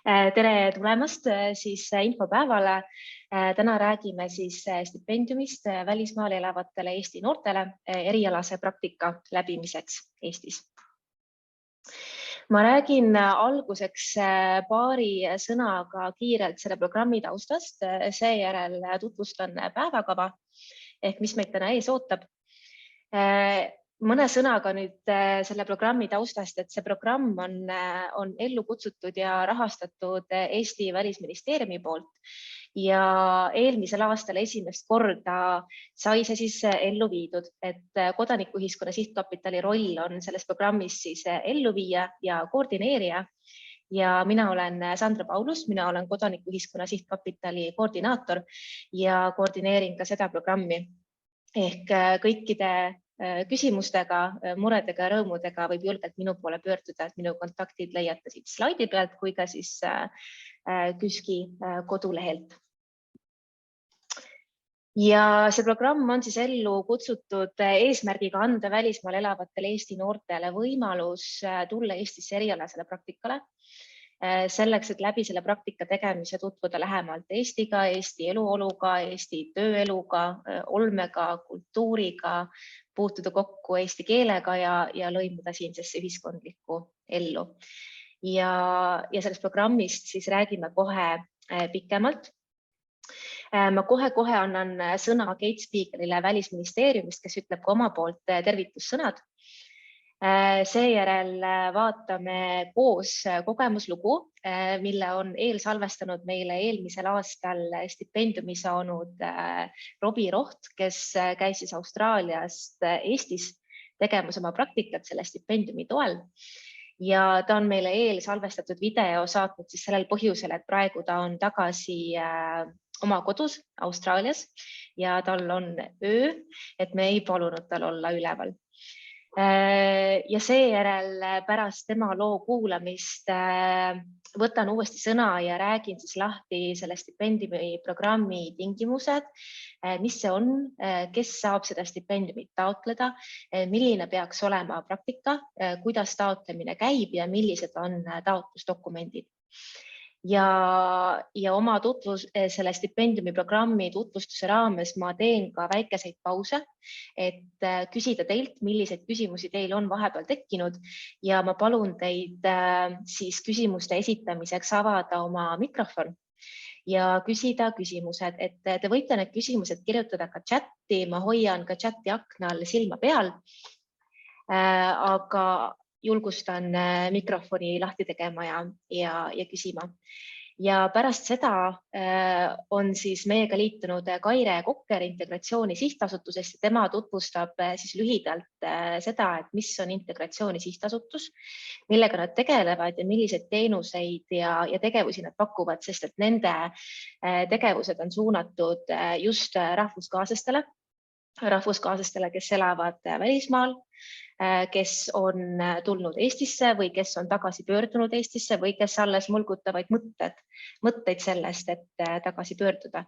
Tere tulemast siis infopäevale. Täna räägime siis stipendiumist välismaal elavatele Eesti noortele erialase praktika läbimiseks Eestis. Ma räägin alguseks paari sõnaga kiirelt selle programmi taustast, seejärel tutvustan päevakava ehk mis meid täna ees ootab. Mõne sõnaga nüüd selle programmi taustast, et see programm on ellu kutsutud ja rahastatud Eesti Välisministeeriumi poolt ja eelmisel aastal esimest korda sai see siis ellu viidud, et kodanikuühiskonna sihtkapitali roll on selles programmis siis elluviija ja koordineerija. Ja mina olen Sandra Paulus, mina olen kodanikuühiskonna sihtkapitali koordinaator ja koordineerin ka seda programmi ehk kõikide küsimustega, muredega ja rõõmudega võib julgelt minu poole pöörduda, et minu kontaktid leiate siit slaidi pealt kui ka siis KÜSK-i kodulehelt. Ja see programm on siis ellu kutsutud eesmärgiga anda välismaal elavatele Eesti noortele võimalus tulla Eestisse erialasele praktikale. Selleks, et läbi selle praktika tegemise tutvuda lähemalt Eestiga, Eesti eluoluga, Eesti tööeluga, olmega, kultuuriga, puutuda kokku eesti keelega ja lõimuda siinsesse ühiskondlikku ellu. Ja sellest programmist siis räägime kohe pikemalt. Ma kohe annan sõna Kate Spiegelile Välisministeeriumist, kes ütleb ka oma poolt tervitussõnad. Seejärel vaatame koos kogemuslugu, mille on eelsalvestanud meile eelmisel aastal stipendiumi saanud Robbie Roht, kes käis siis Austraaliast Eestis tegemas oma praktikat selle stipendiumi toel. Ja ta on meile eelsalvestatud video saatnud siis sellel põhjusel, et praegu ta on tagasi oma kodus Austraalias ja tal on öö, et me ei palunud tal olla üleval. Ja seejärel pärast tema loo kuulamist võtan uuesti sõna ja räägin siis lahti selle stipendiumi programmi tingimused, mis see on, kes saab seda stipendiumit taotleda, milline peaks olema praktika, kuidas taotlemine käib ja millised on taotlusdokumendid. Ja oma selle stipendiumi programmi tutvustuse raames ma teen ka väikeseid pause, et küsida teilt, milliseid küsimusi teil on vahepeal tekkinud ja ma palun teid siis küsimuste esitamiseks avada oma mikrofon ja küsida küsimused, et te võite need küsimused kirjutada ka chatti, ma hoian ka chatti aknal silma peal, aga julgustan mikrofoni lahti tegema ja küsima. Ja pärast seda on siis meiega liitunud Kaire Kokker Integratsiooni Sihtasutusest ja tema tutvustab siis lühidalt seda, et mis on Integratsiooni Sihtasutus, millega nad tegelevad ja milliseid teenuseid ja tegevusi nad pakuvad, sest et nende tegevused on suunatud just rahvuskaaslastele, kes elavad välismaal, kes on tulnud Eestisse või kes on tagasi pöördunud Eestisse või kes alles mulgutavad mõtteid sellest, et tagasi pöörduda.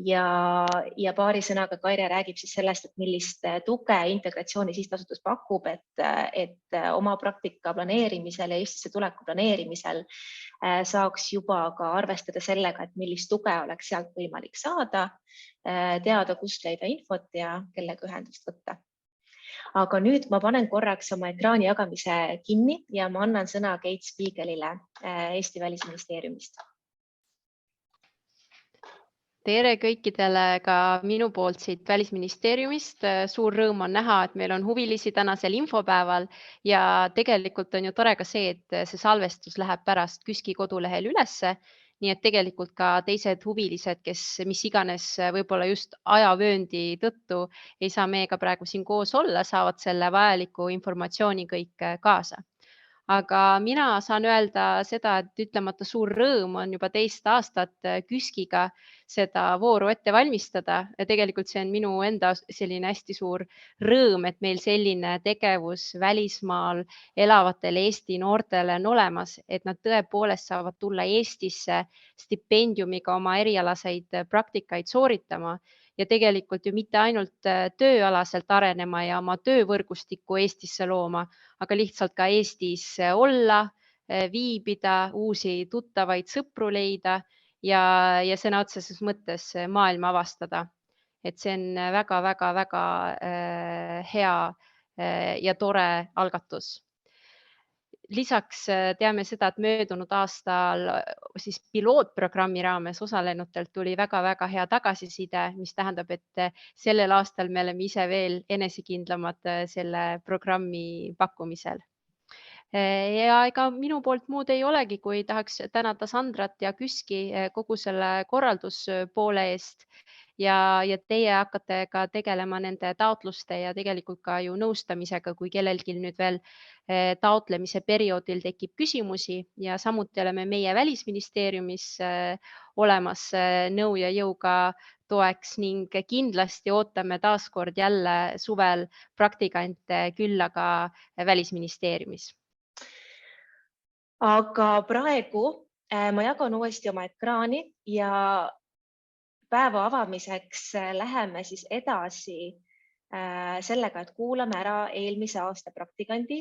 Ja paari sõnaga Kaire räägib siis sellest, et millist tuge Integratsiooni Sihtasutus pakub, et oma praktika planeerimisel ja Eestisse tuleku planeerimisel saaks juba ka arvestada sellega, et millist tuge oleks sealt võimalik saada, teada, kust leida infot ja kellega ühendust võtta. Aga nüüd ma panen korraks oma ekraani jagamise kinni ja ma annan sõna Kate Spiegelile Eesti Välisministeeriumist. Tere kõikidele ka minu poolt siit Välisministeeriumist. Suur rõõm on näha, et meil on huvilisi tänasel infopäeval ja tegelikult on ju tore ka see, et see salvestus läheb pärast KÜSK-i kodulehel ülesse. Nii et tegelikult ka teised huvilised, kes mis iganes võib-olla just ajavööndi tõttu ei saa meiega praegu siin koos olla, saavad selle vajaliku informatsiooni kõik kaasa. Aga mina saan öelda seda, et ütlemata suur rõõm on juba teist aastat KÜSK-iga seda vooru ette valmistada. Ja tegelikult see on minu enda selline hästi suur rõõm, et meil selline tegevus välismaal elavatele Eesti noortele on olemas, et nad tõepoolest saavad tulla Eestisse stipendiumiga oma erialaseid praktikaid sooritama ja tegelikult ju mitte ainult tööalaselt arenema ja oma töövõrgustikku Eestisse looma, aga lihtsalt ka Eestis olla, viibida, uusi tuttavaid sõpru leida ja sõna otseses mõttes maailma avastada. Et see on väga-väga-väga hea ja tore algatus. Lisaks teame seda, et möödunud aastal siis pilootprogrammi raames osalenutelt tuli väga-väga hea tagasiside, mis tähendab, et sellel aastal me oleme ise veel enesekindlamad selle programmi pakkumisel. Ja ega minu poolt muud ei olegi, kui tahaks tänada Sandrat ja Küski kogu selle korralduspoole eest ja teie hakkate ka tegelema nende taotluste ja tegelikult ka ju nõustamisega, kui kellelgi nüüd veel taotlemise perioodil tekib küsimusi ja samuti oleme meie Välisministeeriumis olemas nõu ja jõuga toeks ning kindlasti ootame taaskord jälle suvel praktikante külla ka Välisministeeriumis. Aga praegu ma jagan uuesti oma ekraani ja päeva avamiseks läheme siis edasi sellega, et kuulame ära eelmise aasta praktikandi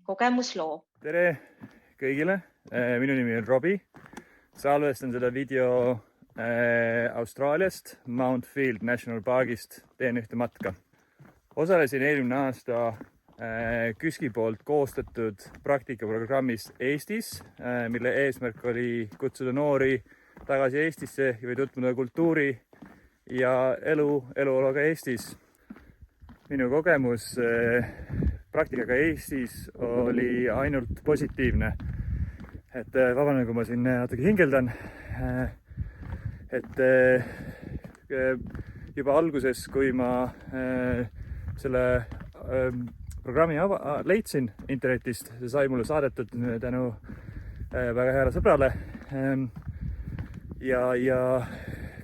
kogemusloo. Tere kõigile, minu nimi on Robbie. Salvestan seda video Austraaliast, Mount Field National Parkist, teen ühte matka. Osalesin eelmine aasta Küski poolt koostatud praktikaprogrammis Eestis, mille eesmärk oli kutsuda noori tagasi Eestisse või tutvuda kultuuri ja eluoluga Eestis. Minu kogemus praktikaga Eestis oli ainult positiivne. Et vabandan, kui ma siin natuke hingeldan. Et juba alguses, kui ma selle programmi leidsin internetist, see sai mulle saadetud tänu väga heale sõbrale. Ja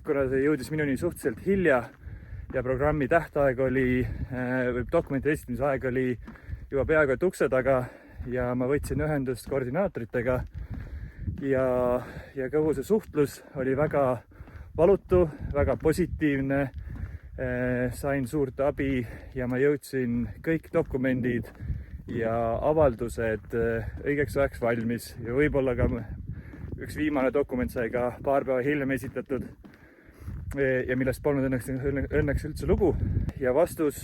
kuna see jõudis minuni suhteliselt hilja ja programmi tähtaeg oli, või dokumenti esitamise aeg oli juba peaaegu et ukse taga ja ma võtsin ühendust koordinaatoritega ja kogu see suhtlus oli väga valutu, väga positiivne. Sain suurt abi ja ma jõudsin kõik dokumendid ja avaldused õigeks ajaks valmis ja võib-olla ka üks viimane dokument sai ka paar päeva hiljem esitatud ja millest polnud õnneks üldse lugu. Ja vastus,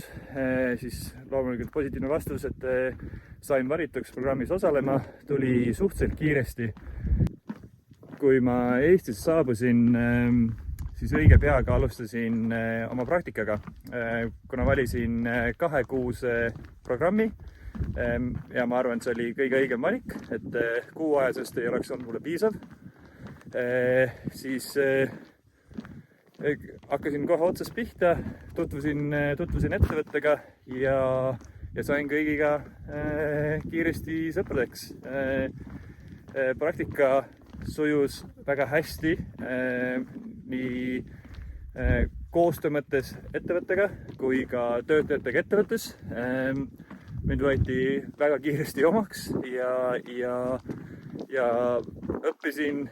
siis loomulikult positiivne vastus, et sain valituks programmis osalema, tuli suhteliselt kiiresti. Kui ma Eestisse saabusin, siis õige peaga alustasin oma praktikaga, kuna valisin 2-kuuse programmi ja ma arvan, et see oli kõige õigem valik, et kuuajasest ei oleks olnud mulle piisav. Siis hakkasin kohe otsast pihta, tutvusin ettevõttega ja sain kõigiga kiiresti sõpradeks. Praktika sujus väga hästi nii koostöö mõttes ettevõttega kui ka töötajatega ettevõttes. Mind võeti väga kiiresti omaks ja õppisin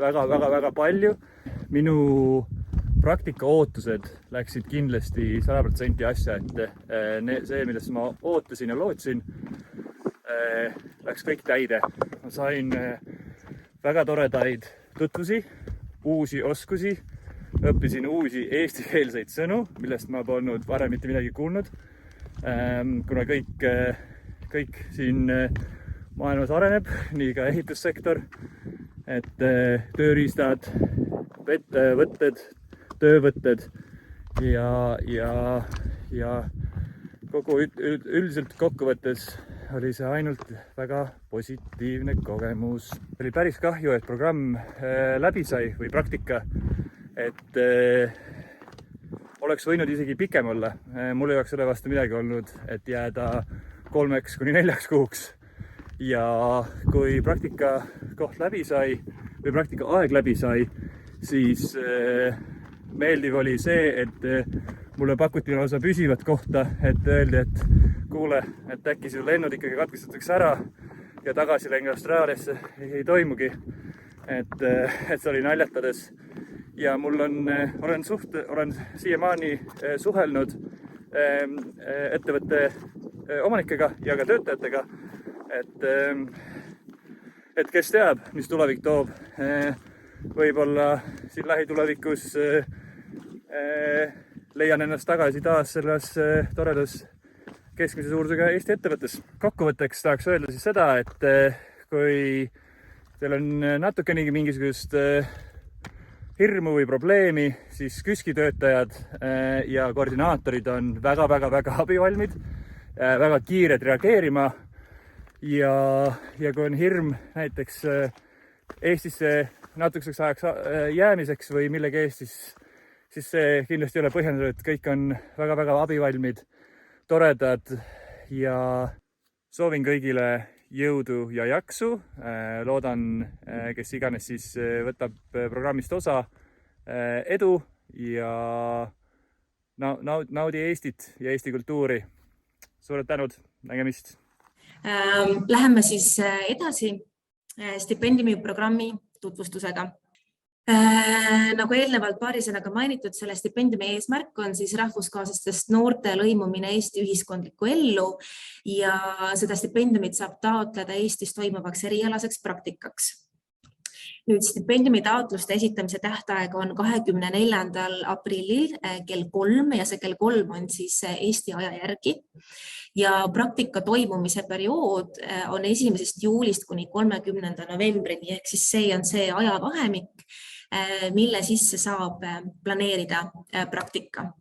väga palju. Minu praktika ootused läksid kindlasti 100% asja, et see, millest ma ootasin ja lootsin, läks kõik täide. Ma sain väga toredaid tutvusi, uusi oskusi, õppisin uusi eestikeelseid sõnu, millest ma polnud varem mitte midagi kuulnud. Kuna kõik siin maailmas areneb, nii ka ehitussektor, et tööriistad, võtted, töövõtted ja kogu üldiselt kokkuvõttes oli see ainult väga positiivne kogemus. Oli päris kahju, et programm läbi sai või praktika, et oleks võinud isegi pikem olla. Mul ei oleks selle vastu midagi olnud, et jääda 3-4 kuuks. Ja kui praktika koht läbi sai või praktika aeg läbi sai, siis meeldiv oli see, et mulle pakuti lausa püsivat kohta, et öeldi, et kuule, et äkki su lennud ikkagi katkestatakse ära ja tagasileng Austraaliasse ei toimugi. Et see oli naljatades. Ja mul olen siiamaani suhelnud ettevõtte omanikega ja ka töötajatega, et kes teab, mis tulevik toob. Võib-olla siin lähitulevikus leian ennast tagasi taas selles toredas keskmise suurusega Eesti ettevõttes. Kokkuvõtteks tahaks öelda siis seda, et kui teil on natukenegi mingisugust hirmu või probleemi, siis KÜSK-i töötajad ja koordinaatorid on väga abivalmid, väga kiired reageerima. Ja kui on hirm näiteks Eestisse natukeseks ajaks jäämiseks või millegi eest, siis see kindlasti ei ole põhjendatud, et kõik on väga abivalmid, toredad ja soovin kõigile jõudu ja jaksu. Loodan, kes iganes siis võtab programmist osa, edu ja naudi Eestit ja Eesti kultuuri. Suured tänud, nägemist! Läheme siis edasi stipendiumiprogrammi tutvustusega. Nagu eelnevalt paari sõnaga mainitud, selle stipendiumi eesmärk on siis rahvuskaaslastest noorte lõimumine Eesti ühiskondlikku ellu ja seda stipendiumit saab taotleda Eestis toimuvaks erialaseks praktikaks. Nüüd stipendiumi taotluste esitamise tähtaeg on 24. aprillil kell 3 ja see kell 3 on siis Eesti aja järgi. Ja praktika toimumise periood on 1. juulist kuni 30. novembrini, ehk siis see on see ajavahemik, mille sisse saab planeerida praktika.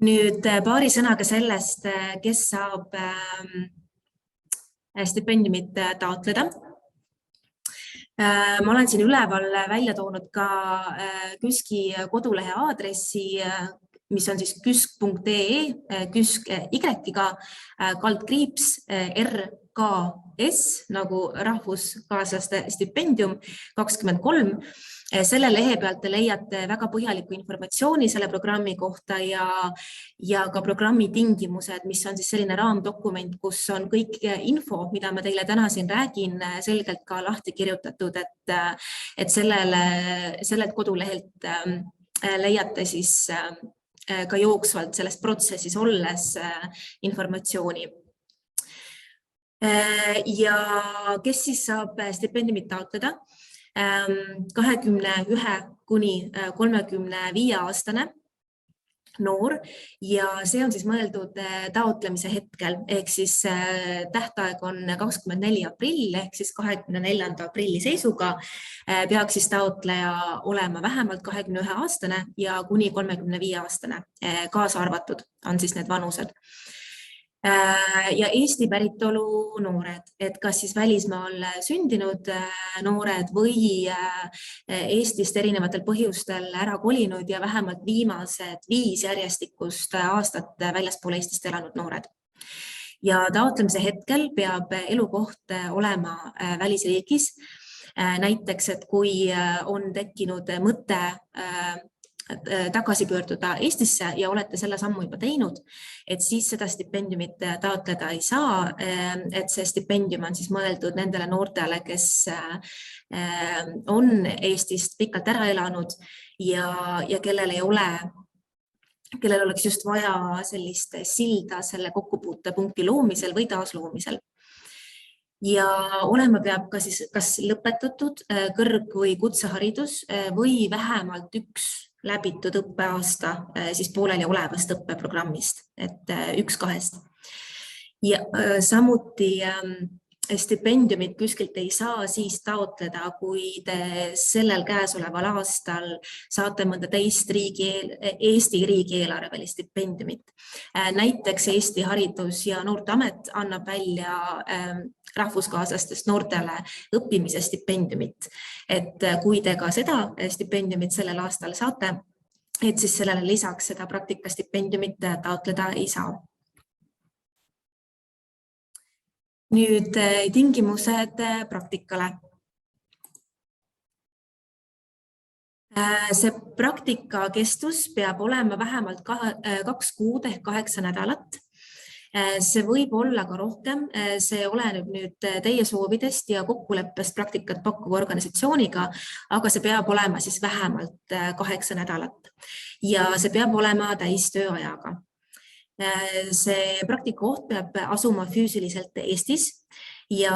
Nüüd paari sõnaga sellest, kes saab stipendiumit taotleda. Ma olen siin üleval välja toonud ka KÜSK-i kodulehe aadressi, mis on siis kysk.ee, KÜSK Y-ga, /RKS nagu rahvuskaaslaste stipendium 23. Selle lehe pealt te leiate väga põhjaliku informatsiooni selle programmi kohta ja ka programmi tingimused, mis on siis selline raamdokument, kus on kõik info, mida ma teile täna siin räägin, selgelt ka lahti kirjutatud, et sellelt kodulehelt leiate siis ka jooksvalt selles protsessis olles informatsiooni. Ja kes siis saab stipendiumit taotleda? 21 kuni 35-aastane noor ja see on siis mõeldud taotlemise hetkel, ehk siis tähtaeg on 24. aprill ehk siis 24. aprilli seisuga peaks siis taotleja olema vähemalt 21-aastane ja kuni 35-aastane, kaasa arvatud on siis need vanused. Ja Eesti päritolu noored, et kas siis välismaal sündinud noored või Eestist erinevatel põhjustel ära kolinud ja vähemalt viimased 5 järjestikust aastat väljaspool Eestist elanud noored. Ja taotlemise hetkel peab elukoht olema välisriigis. Näiteks, et kui on tekkinud mõte tagasi pöörduda Eestisse ja olete selle sammu juba teinud, et siis seda stipendiumit taotleda ei saa, et see stipendium on siis mõeldud nendele noortele, kes on Eestist pikalt ära elanud ja kellel oleks just vaja sellist silda selle kokkupuutepunkti loomisel või taasloomisel. Ja olema peab ka siis kas lõpetatud kõrg- või kutseharidus või vähemalt üks läbitud õppeaasta siis pooleli olevast õppeprogrammist, et 1-2. Ja samuti stipendiumit KÜSK-ilt ei saa siis taotleda, kui te sellel käesoleval aastal saate mõnda teist Eesti riigieelarvelist stipendiumit. Näiteks Eesti Haridus- ja Noorteamet annab välja rahvuskaaslastest noortele õppimise stipendiumit. Et kui te ka seda stipendiumit sellel aastal saate, et siis sellele lisaks seda praktikastipendiumit taotleda ei saa. Nüüd tingimused praktikale. See praktika kestus peab olema vähemalt 2 kuud ehk 8 nädalat. See võib olla ka rohkem, see oleneb nüüd teie soovidest ja kokkuleppest praktikat pakkuva organisatsiooniga, aga see peab olema siis vähemalt 8 nädalat ja see peab olema täistööajaga. See praktikakoht peab asuma füüsiliselt Eestis ja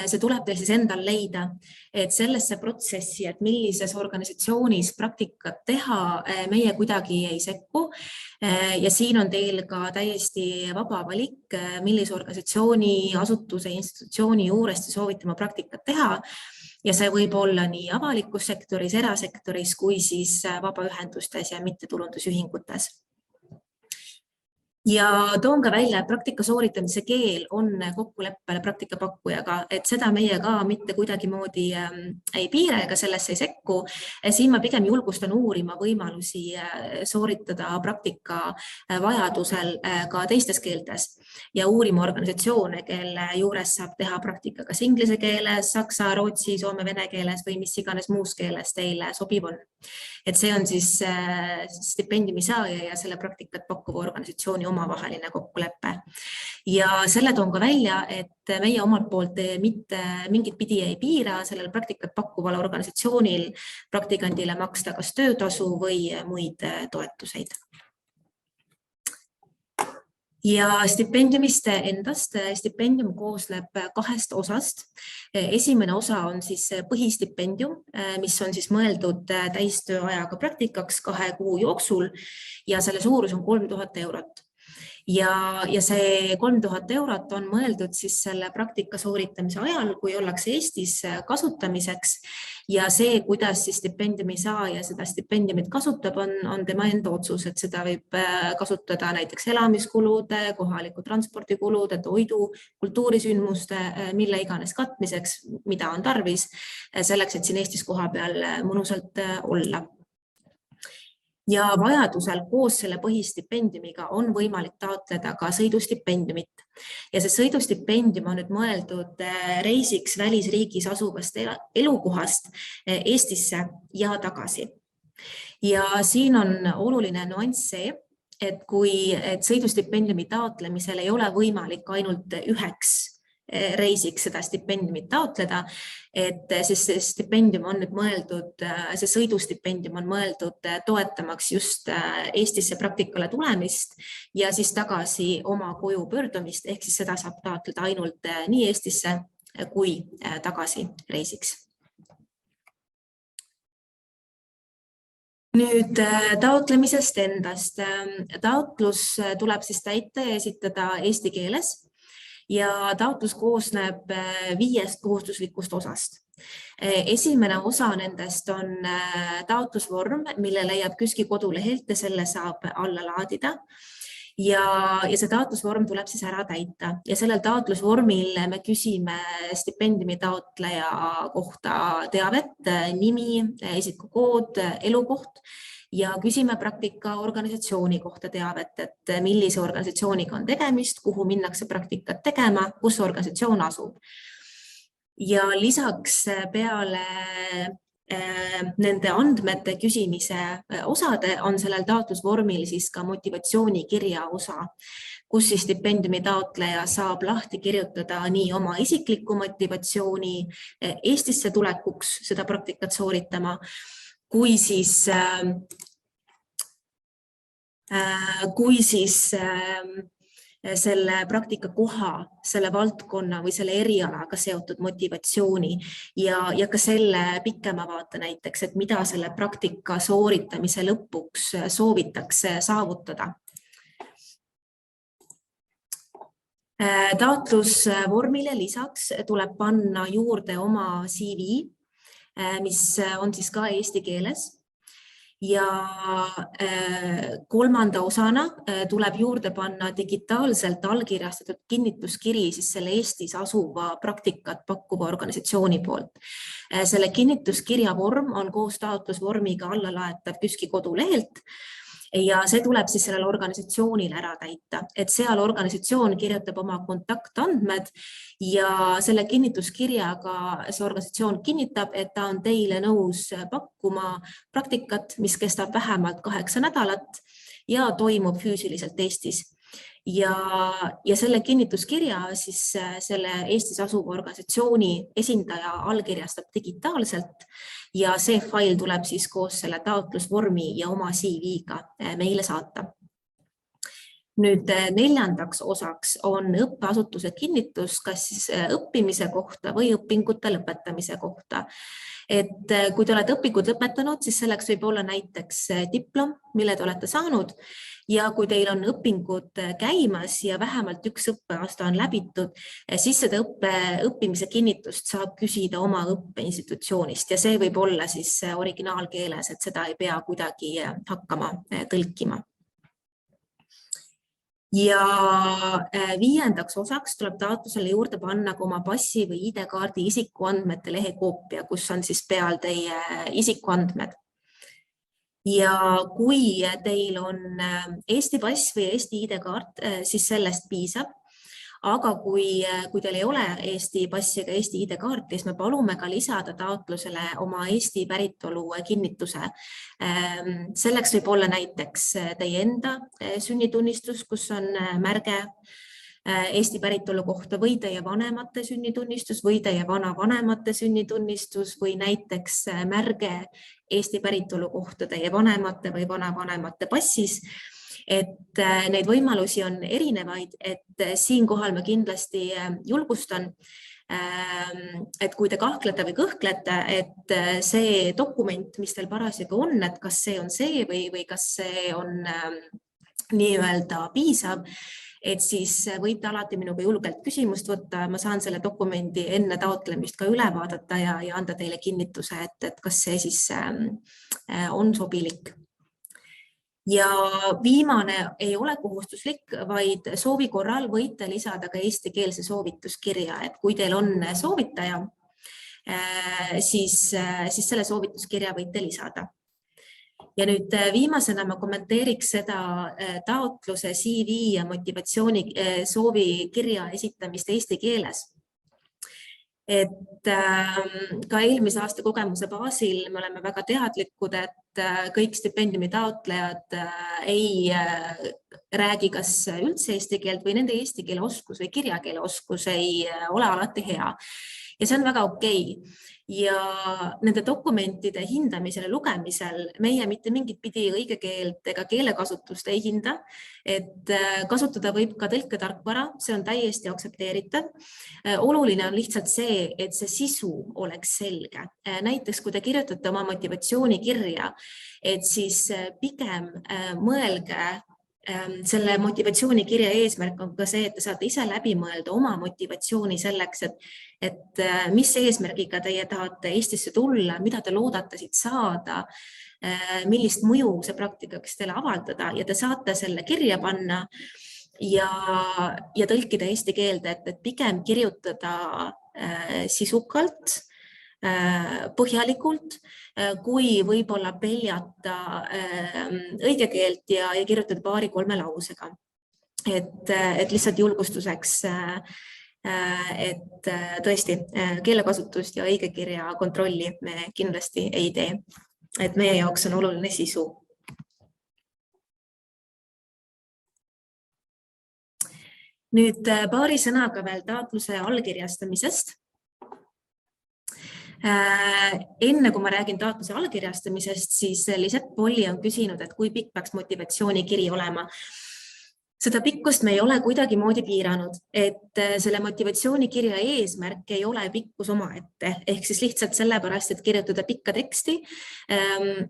see tuleb teil siis endal leida, et sellesse protsessi, et millises organisatsioonis praktikat teha, meie kuidagi ei sekku. Ja siin on teil ka täiesti vaba valik, millise organisatsiooni, asutuse, institutsiooni juures te soovite oma praktikat teha. Ja see võib olla nii avalikus sektoris, erasektoris kui siis vabaühendustes ja mittetulundusühingutes. Ja toon ka välja, et praktika sooritamise keel on kokkuleppele praktikapakkujaga, et seda meie ka mitte kuidagimoodi ei piire ega sellesse ei sekku. Siin ma pigem julgustan uurima võimalusi sooritada praktika vajadusel ka teistes keeltes ja uurima organisatsioone, kelle juures saab teha praktika kas inglise keeles, saksa, rootsi, soome, vene keeles või mis iganes muus keeles teile sobiv on. Et see on siis stipendiumi saaja ja selle praktikat pakkuva organisatsiooni omavaheline kokkulepe. Ja selle toon ka välja, et meie omalt poolt mitte mingit pidi ei piira sellel praktikat pakkuval organisatsioonil praktikandile maksta kas töötasu või muid toetuseid. Ja stipendiumist endast. Stipendium koosneb 2 osast. Esimene osa on siis põhistipendium, mis on siis mõeldud täistööajaga praktikaks 2 kuu jooksul ja selle suurus on 3000 eurot. Ja see 3000 eurot on mõeldud siis selle praktika sooritamise ajal, kui ollakse Eestis kasutamiseks ja see, kuidas siis stipendiumi saaja seda stipendiumit kasutab, on tema enda otsus, et seda võib kasutada näiteks elamiskulude, kohaliku transpordikulude, toidu, kultuurisündmuste, mille iganes katmiseks, mida on tarvis, selleks, et siin Eestis kohapeal mõnusalt olla. Ja vajadusel koos selle põhistipendiumiga on võimalik taotleda ka sõidustipendiumit. Ja see sõidustipendium on nüüd mõeldud reisiks välisriigis asuvast elukohast Eestisse ja tagasi. Ja siin on oluline nüanss see, et kui sõidustipendiumi taotlemisel ei ole võimalik ainult üheks reisiks seda stipendiumit taotleda, et siis see stipendium on nüüd mõeldud, see sõidustipendium on mõeldud toetamaks just Eestisse praktikale tulemist ja siis tagasi oma koju pöördumist, ehk siis seda saab taotleda ainult nii Eestisse kui tagasi reisiks. Nüüd taotlemisest endast. Taotlus tuleb siis täita ja esitada eesti keeles. Ja taotlus koosneb 5 kohustuslikust osast. Esimene osa nendest on taotlusvorm, mille leiab KÜSK-i kodulehelt ja selle saab alla laadida. Ja see taotlusvorm tuleb siis ära täita ja sellel taotlusvormil me küsime stipendiumi taotleja kohta teavet, nimi, isikukood, elukoht ja küsime praktika organisatsiooni kohta teavet, et millise organisatsiooniga on tegemist, kuhu minnakse praktikat tegema, kus organisatsioon asub. Ja lisaks peale nende andmete küsimise osade on sellel taotlusvormil siis ka motivatsioonikirja osa, kus siis stipendiumi taotleja saab lahti kirjutada nii oma isikliku motivatsiooni Eestisse tulekuks seda praktikat sooritama, kui siis selle praktika koha, selle valdkonna või selle erialaga seotud motivatsiooni ja ka selle pikema vaate näiteks, et mida selle praktika sooritamise lõpuks soovitakse saavutada. Taotlusvormile lisaks tuleb panna juurde oma CV, mis on siis ka eesti keeles. Ja kolmanda osana tuleb juurde panna digitaalselt allkirjastatud kinnituskiri siis selle Eestis asuva praktikat pakkuva organisatsiooni poolt. Selle kinnituskirja vorm on koos taotlusvormiga alla laetav KÜSK-i kodulehelt ja see tuleb siis sellel organisatsioonil ära täita, et seal organisatsioon kirjutab oma kontaktandmed ja selle kinnituskirjaga see organisatsioon kinnitab, et ta on teile nõus pakkuma praktikat, mis kestab vähemalt 8 nädalat ja toimub füüsiliselt Eestis. Ja selle kinnituskirja siis selle Eestis asuva organisatsiooni esindaja allkirjastab digitaalselt ja see fail tuleb siis koos selle taotlusvormi ja oma CV-ga meile saata. Nüüd neljandaks osaks on õppeasutuse kinnitus, kas siis õppimise kohta või õpingute lõpetamise kohta. Et kui te olete õpingud lõpetanud, siis selleks võib olla näiteks diplom, mille te olete saanud. Ja kui teil on õpingud käimas ja vähemalt üks õppeaasta on läbitud, siis seda õppimise kinnitust saab küsida oma õppeinstitutsioonist ja see võib olla siis originaalkeeles, et seda ei pea kuidagi hakkama tõlkima. Ja viiendaks osaks tuleb taotlusele juurde panna ka oma passi või ID-kaardi isikuandmete lehekoopia, kus on siis peal teie isikuandmed. Ja kui teil on Eesti pass või Eesti ID-kaart, siis sellest piisab. Aga kui teil ei ole Eesti passi ega Eesti ID-kaarti, siis me palume ka lisada taotlusele oma Eesti päritolu kinnituse. Selleks võib olla näiteks teie enda sünnitunnistus, kus on märge Eesti päritolu kohta või teie vanemate sünnitunnistus või teie vanavanemate sünnitunnistus või näiteks märge Eesti päritolu kohta teie vanemate või vanavanemate passis. Et neid võimalusi on erinevaid, et siinkohal ma kindlasti julgustan, et kui te kahtlete või kõhklete, et see dokument, mis teil parasjagu on, et kas see on see või kas see on nii-öelda piisav, et siis võite alati minuga julgelt küsimust võtta. Ma saan selle dokumendi enne taotlemist ka üle vaadata ja anda teile kinnituse, et kas see siis on sobilik. Ja viimane ei ole kohustuslik, vaid soovi korral võite lisada ka eestikeelse soovituskirja, et kui teil on soovitaja, siis selle soovituskirja võite lisada. Ja nüüd viimasena ma kommenteeriks seda taotluse CV ja motivatsiooni soovikirja esitamist eesti keeles. Et ka eelmise aasta kogemuse baasil me oleme väga teadlikud, et kõik stipendiumi taotlejad ei räägi kas üldse eesti keelt või nende eesti keele oskus või kirjakeele oskus ei ole alati hea. Ja see on väga okei. Ja nende dokumentide hindamisel ja lugemisel meie mitte mingit pidi õigekeelt ega keelekasutust ei hinda, et kasutada võib ka tõlketarkvara, see on täiesti aktsepteeritav. Oluline on lihtsalt see, et see sisu oleks selge. Näiteks, kui te kirjutate oma motivatsioonikirja, et siis pigem mõelge, selle motivatsioonikirja eesmärk on ka see, et te saate ise läbi mõelda oma motivatsiooni selleks, et mis eesmärgiga teie tahate Eestisse tulla, mida te loodate siit saada, millist mõju see praktikaks teile avaldada ja te saate selle kirja panna ja tõlkida eesti keelde, et pigem kirjutada sisukalt, põhjalikult, kui võib-olla peljata õigekeelt ja kirjutada 2-3 lausega. Et lihtsalt julgustuseks, et tõesti keelekasutust ja õigekirja kontrolli me kindlasti ei tee. Et meie jaoks on oluline sisu. Nüüd paari sõnaga veel taotluse allkirjastamisest. Enne kui ma räägin taotluse allkirjastamisest, siis Lisette Polli on küsinud, et kui pikk peaks motivatsioonikiri olema. Seda pikkust me ei ole kuidagi moodi piiranud, et selle motivatsioonikirja eesmärk ei ole pikkus omaette, ehk siis lihtsalt sellepärast, et kirjutada pikka teksti,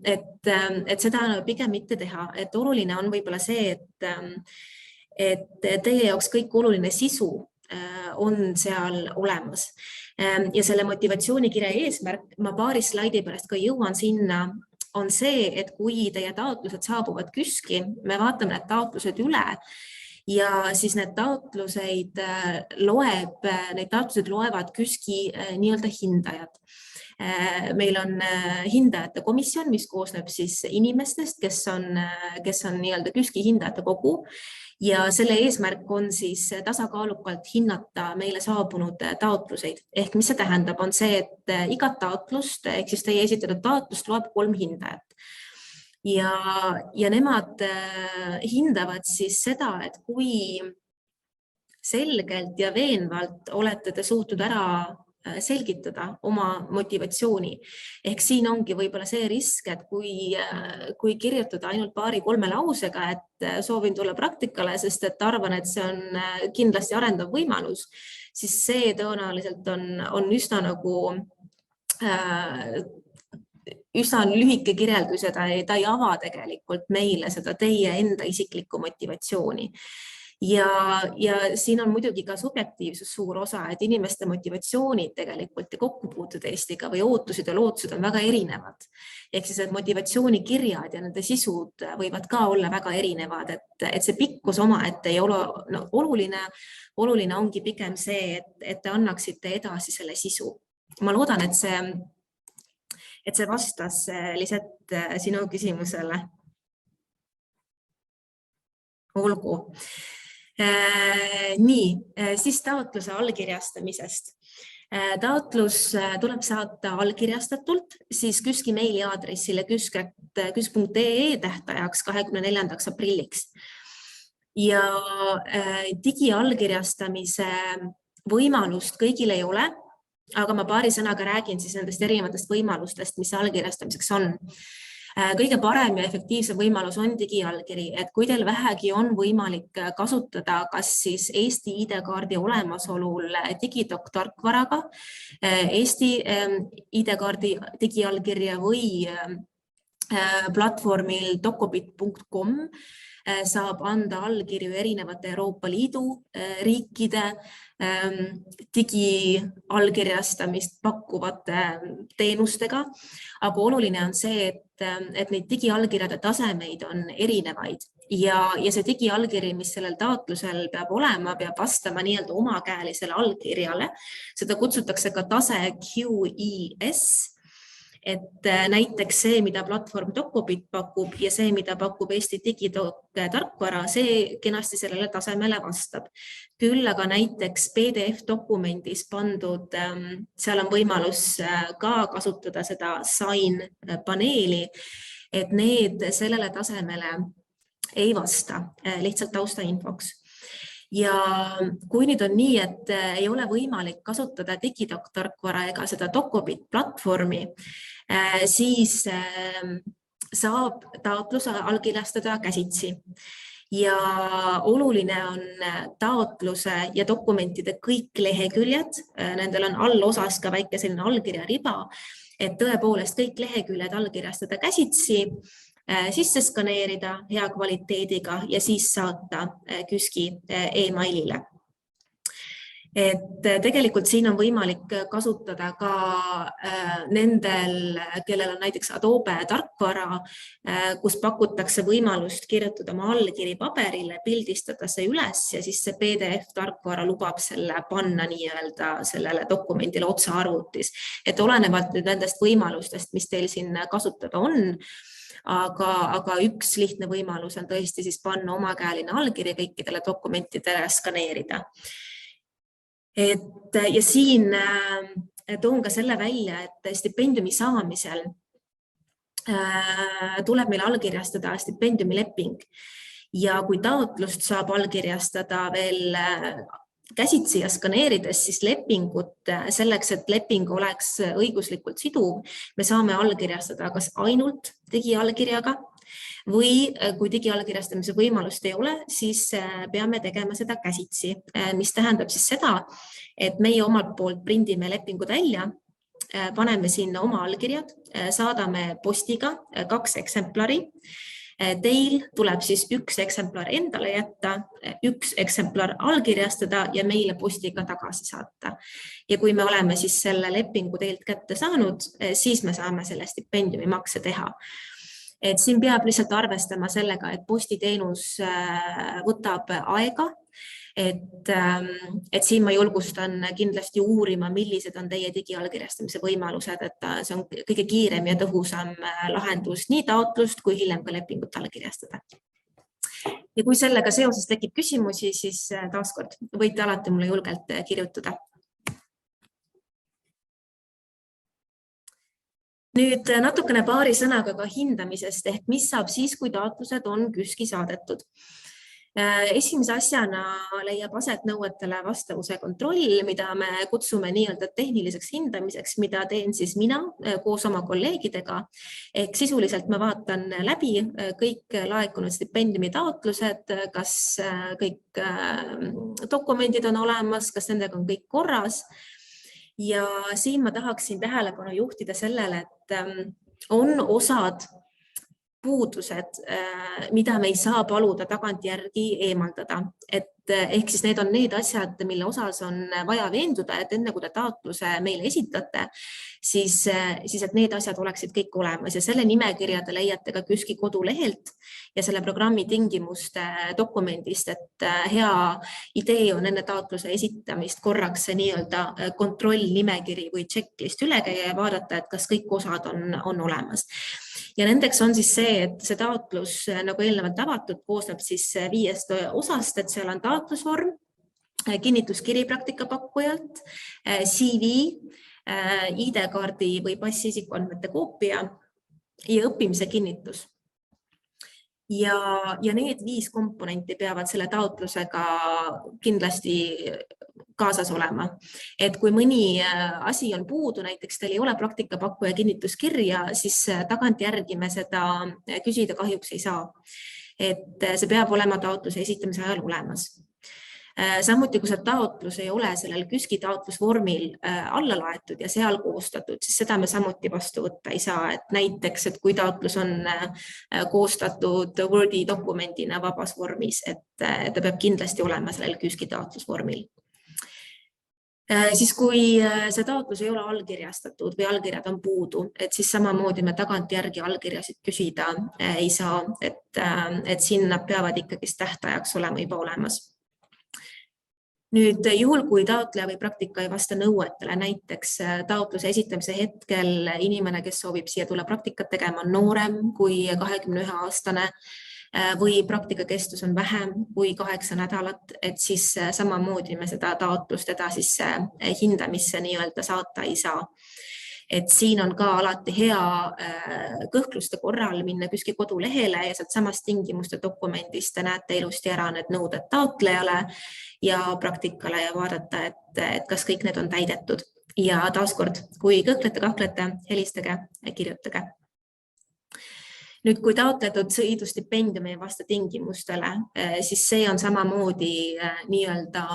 et seda pigem mitte teha. Et oluline on võib-olla see, et teie jaoks kõik oluline sisu on seal olemas. Ja selle motivatsioonikirja eesmärk, ma paari slaidi pärast ka jõuan sinna, on see, et kui teie taotlused saabuvad KÜSK-i, me vaatame need taotlused üle ja siis need taotlused loevad KÜSK-i nii-öelda hindajad. Meil on hindajate komisjon, mis koosneb siis inimestest, kes on nii-öelda KÜSK-i hindajate kogu ja selle eesmärk on siis tasakaalukalt hinnata meile saabunud taotluseid. Ehk mis see tähendab, on see, et igat taotlust, ehk siis teie esitatud taotlust loeb 3 hindajat. Ja nemad hindavad siis seda, et kui selgelt ja veenvalt olete te suutnud ära selgitada oma motivatsiooni. Ehk siin ongi võib-olla see risk, et kui kirjutada ainult 2-3 lausega, et soovin tulla praktikale, sest et arvan, et see on kindlasti arendav võimalus, siis see tõenäoliselt on üsna nagu üsna lühike kirjeldus ja ta ei ava tegelikult meile seda teie enda isiklikku motivatsiooni. Ja siin on muidugi ka subjektiivsus suur osa, et inimeste motivatsioonid tegelikult ja kokkupuutud Eestiga või ootused ja lootused on väga erinevad. Ehk siis, et motivatsioonikirjad ja nende sisud võivad ka olla väga erinevad, et see pikkus omaette ei ole oluline ongi pigem see, et te annaksite edasi selle sisu. Ma loodan, et see vastas Lisett sinu küsimusele. Olgu. Nii, siis taotluse allkirjastamisest. Taotlus tuleb saata allkirjastatult, siis KÜSK-i meiliaadressile kysk.ee tähtajaks 24. aprilliks. Ja digiallkirjastamise võimalust kõigil ei ole, aga ma paari sõnaga räägin siis nendest erinevatest võimalustest, mis allkirjastamiseks on. Kõige parem ja efektiivsem võimalus on digiallkiri, et kui teil vähegi on võimalik kasutada kas siis Eesti ID-kaardi olemasolul Digidoc tarkvaraga, Eesti ID-kaardi digiallkirja või platvormil docobit.com saab anda allkirju erinevate Euroopa Liidu riikide digiallkirjastamist pakkuvate teenustega. Aga oluline on see, et neid digiallkirjade tasemeid on erinevaid ja see digiallkiri, mis sellel taotlusel peab olema, peab vastama nii-öelda omakäelisele allkirjale. Seda kutsutakse ka tase QES. Et näiteks see, mida platvorm Docobit pakub ja see, mida pakub Eesti Digidoc tarkvara, see kenasti sellele tasemele vastab. Küll aga näiteks PDF-dokumendis pandud, seal on võimalus ka kasutada seda sign-paneeli, et need sellele tasemele ei vasta, lihtsalt taustainfoks. Ja kui nüüd on nii, et ei ole võimalik kasutada Digidoc tarkvara ega seda Docobit platvormi, siis saab taotluse allkirjastada käsitsi. Ja oluline on taotluse ja dokumentide kõik leheküljed, nendel on allosas ka väike selline allkirjariba, et tõepoolest kõik leheküljed allkirjastada käsitsi, sisse skaneerida hea kvaliteediga ja siis saata KÜSK-i e-mailile. Et tegelikult siin on võimalik kasutada ka nendel, kellel on näiteks Adobe tarkvara, kus pakutakse võimalust kirjutada oma allkiri paberile, pildistada see üles ja siis see PDF tarkvara lubab selle panna nii-öelda sellele dokumendile otsa arvutis. Et olenevalt nendest võimalustest, mis teil siin kasutada on, aga üks lihtne võimalus on tõesti siis panna omakäeline allkiri kõikidele dokumentidele skaneerida. Ja siin toon ka selle välja, et stipendiumi saamisel tuleb meil allkirjastada stipendiumileping ja kui taotlust saab allkirjastada veel käsitsi ja skaneerides, siis lepingut selleks, et leping oleks õiguslikult siduv, me saame allkirjastada kas ainult digiallkirjaga või kui digiallkirjastamise võimalust ei ole, siis peame tegema seda käsitsi, mis tähendab siis seda, et meie omalt poolt prindime lepingud välja, paneme sinna oma allkirjad, saadame postiga 2 eksemplari. Teil tuleb siis 1 eksemplar endale jätta, 1 eksemplar allkirjastada ja meile postiga tagasi saata. Ja kui me oleme siis selle lepingu teilt kätte saanud, siis me saame selle stipendiumi makse teha. Et siin peab lihtsalt arvestama sellega, et postiteenus võtab aega, et siin ma julgustan kindlasti uurima, millised on teie digiallkirjastamise võimalused, et see on kõige kiirem ja tõhusam lahendus nii taotlust kui hiljem ka lepingut allkirjastada. Ja kui sellega seoses tekib küsimusi, siis taaskord võite alati mulle julgelt kirjutada. Nüüd natukene paari sõnaga ka hindamisest ehk mis saab siis, kui taotlused on KÜSK-i saadetud. Esimese asjana leiab aset nõuetele vastavuse kontroll, mida me kutsume nii-öelda tehniliseks hindamiseks, mida teen siis mina koos oma kolleegidega. Ehk sisuliselt ma vaatan läbi kõik laekunud stipendiumi taotlused, kas kõik dokumendid on olemas, kas nendega on kõik korras. Ja siin ma tahaksin tähelepanu juhtida sellele, et on osad puudused, mida me ei saa paluda tagantjärgi eemaldada. Ehk siis need on need asjad, mille osas on vaja veenduda, et enne kui te taotluse meile esitate, siis et need asjad oleksid kõik olemas ja selle nimekirja te leiate ka KÜSK-i kodulehelt ja selle programmi tingimuste dokumendist, et hea idee on enne taotluse esitamist korraks see nii-öelda kontrollnimekiri või checklist üle käia ja vaadata, et kas kõik osad on olemas. Ja nendeks on siis see, et see taotlus, nagu eelnevalt avatud, koosneb siis 5 osast, et seal on taotlusvorm, kinnituskiri praktikapakkujalt, CV, ID-kaardi või passi isikuandmete koopia ja õppimise kinnitus. Ja need 5 komponenti peavad selle taotlusega kindlasti kaasas olema. Et kui mõni asi on puudu, näiteks teil ei ole praktikapakkuja kinnituskirja, siis tagantjärgi me seda küsida kahjuks ei saa. Et see peab olema taotluse esitamise ajal olemas. Samuti, kui see taotlus ei ole sellel KÜSK-i taotlusvormil alla laetud ja seal koostatud, siis seda me samuti vastu võtta ei saa. Et näiteks, et kui taotlus on koostatud Wordi dokumendina vabas vormis, et ta peab kindlasti olema sellel KÜSK-i taotlusvormil. Siis kui see taotlus ei ole allkirjastatud või allkirjad on puudu, et siis samamoodi me tagantjärgi allkirjasid küsida ei saa, et siin nad peavad ikkagi tähtajaks olema juba olemas. Nüüd juhul, kui taotleja või praktika ei vasta nõuetele, näiteks taotluse esitamise hetkel inimene, kes soovib siia tulla praktikat tegema, on noorem kui 21-aastane või praktika kestus on vähem kui 8 nädalat, et siis samamoodi me seda taotlust edasisse hindamisse nii-öelda saata ei saa. Et siin on ka alati hea kõhkluste korral minna KÜSK-i kodulehele ja sealt samast tingimuste dokumendist te näete ilusti ära need nõuded taotlejale ja praktikale ja vaadata, et kas kõik need on täidetud. Ja taaskord, kui kõhklete, kahtlete, helistage, kirjutage. Nüüd, kui taotletud sõidustipendiumi ei vasta tingimustele, siis see on samamoodi nii-öelda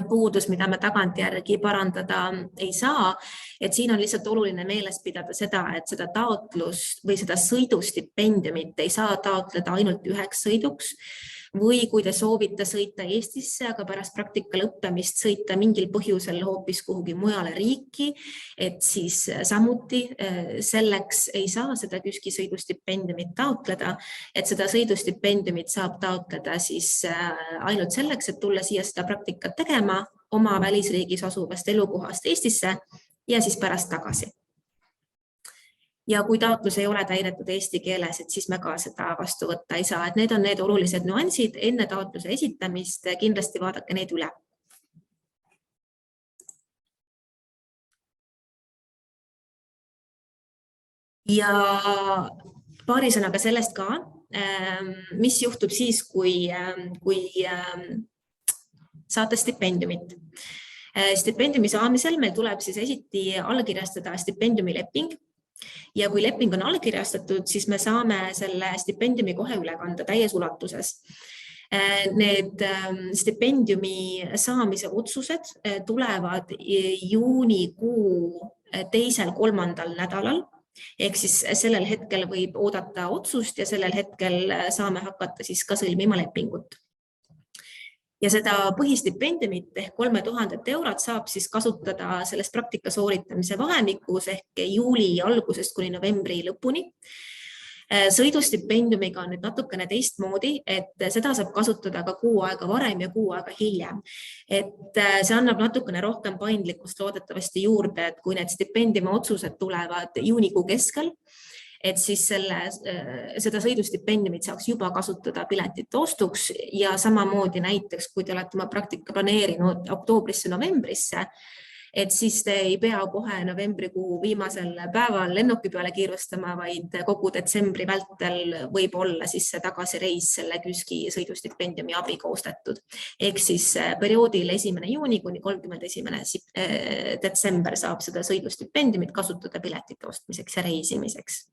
puudus, mida me tagantjärgi parandada ei saa. Et siin on lihtsalt oluline meeles pidada seda, et seda taotlust või seda sõidustipendiumit ei saa taotleda ainult 1 sõiduks. Või kui te soovite sõita Eestisse, aga pärast praktika lõppemist sõita mingil põhjusel hoopis kuhugi mujale riiki, et siis samuti selleks ei saa seda KÜSK-i sõidustipendiumit taotleda, et seda sõidustipendiumit saab taotleda siis ainult selleks, et tulla siia seda praktikat tegema oma välisriigis asuvast elukohast Eestisse ja siis pärast tagasi. Ja kui taotlus ei ole täidetud eesti keeles, et siis me ka seda vastu võtta ei saa. Et need on need olulised nüansid enne taotluse esitamist, kindlasti vaadake need üle. Ja paari sõnaga sellest ka, mis juhtub siis, kui saate stipendiumit. Stipendiumi saamisel meil tuleb siis esiti allkirjastada stipendiumileping. Ja kui leping on allkirjastatud, siis me saame selle stipendiumi kohe üle kanda täies ulatuses. Need stipendiumi saamise otsused tulevad juunikuu 2.–3. nädalal. Ehk siis sellel hetkel võib oodata otsust ja sellel hetkel saame hakata siis ka sõlmima lepingut. Ja seda põhistipendiumit ehk 3000 € saab siis kasutada selles praktika sooritamise vahemikus ehk juuli algusest kuni novembri lõpuni. Sõidustipendiumiga on nüüd natukene teistmoodi, et seda saab kasutada ka kuu aega varem ja kuu aega hiljem. Et see annab natukene rohkem paindlikkust loodetavasti juurde, et kui need stipendiumi otsused tulevad juunikuu keskel, et siis seda sõidustipendiumit saaks juba kasutada piletite ostuks ja samamoodi näiteks, kui te olete oma praktika planeerinud oktoobrisse, novembrisse, et siis te ei pea kohe novembrikuu viimasel päeval lennuki peale kiirustama, vaid kogu detsembri vältel võib olla siis see tagasireis selle KÜSK-i sõidustipendiumi abiga ostetud. Ehk siis perioodil 1. juuni kuni 31. detsember saab seda sõidustipendiumit kasutada piletite ostmiseks ja reisimiseks.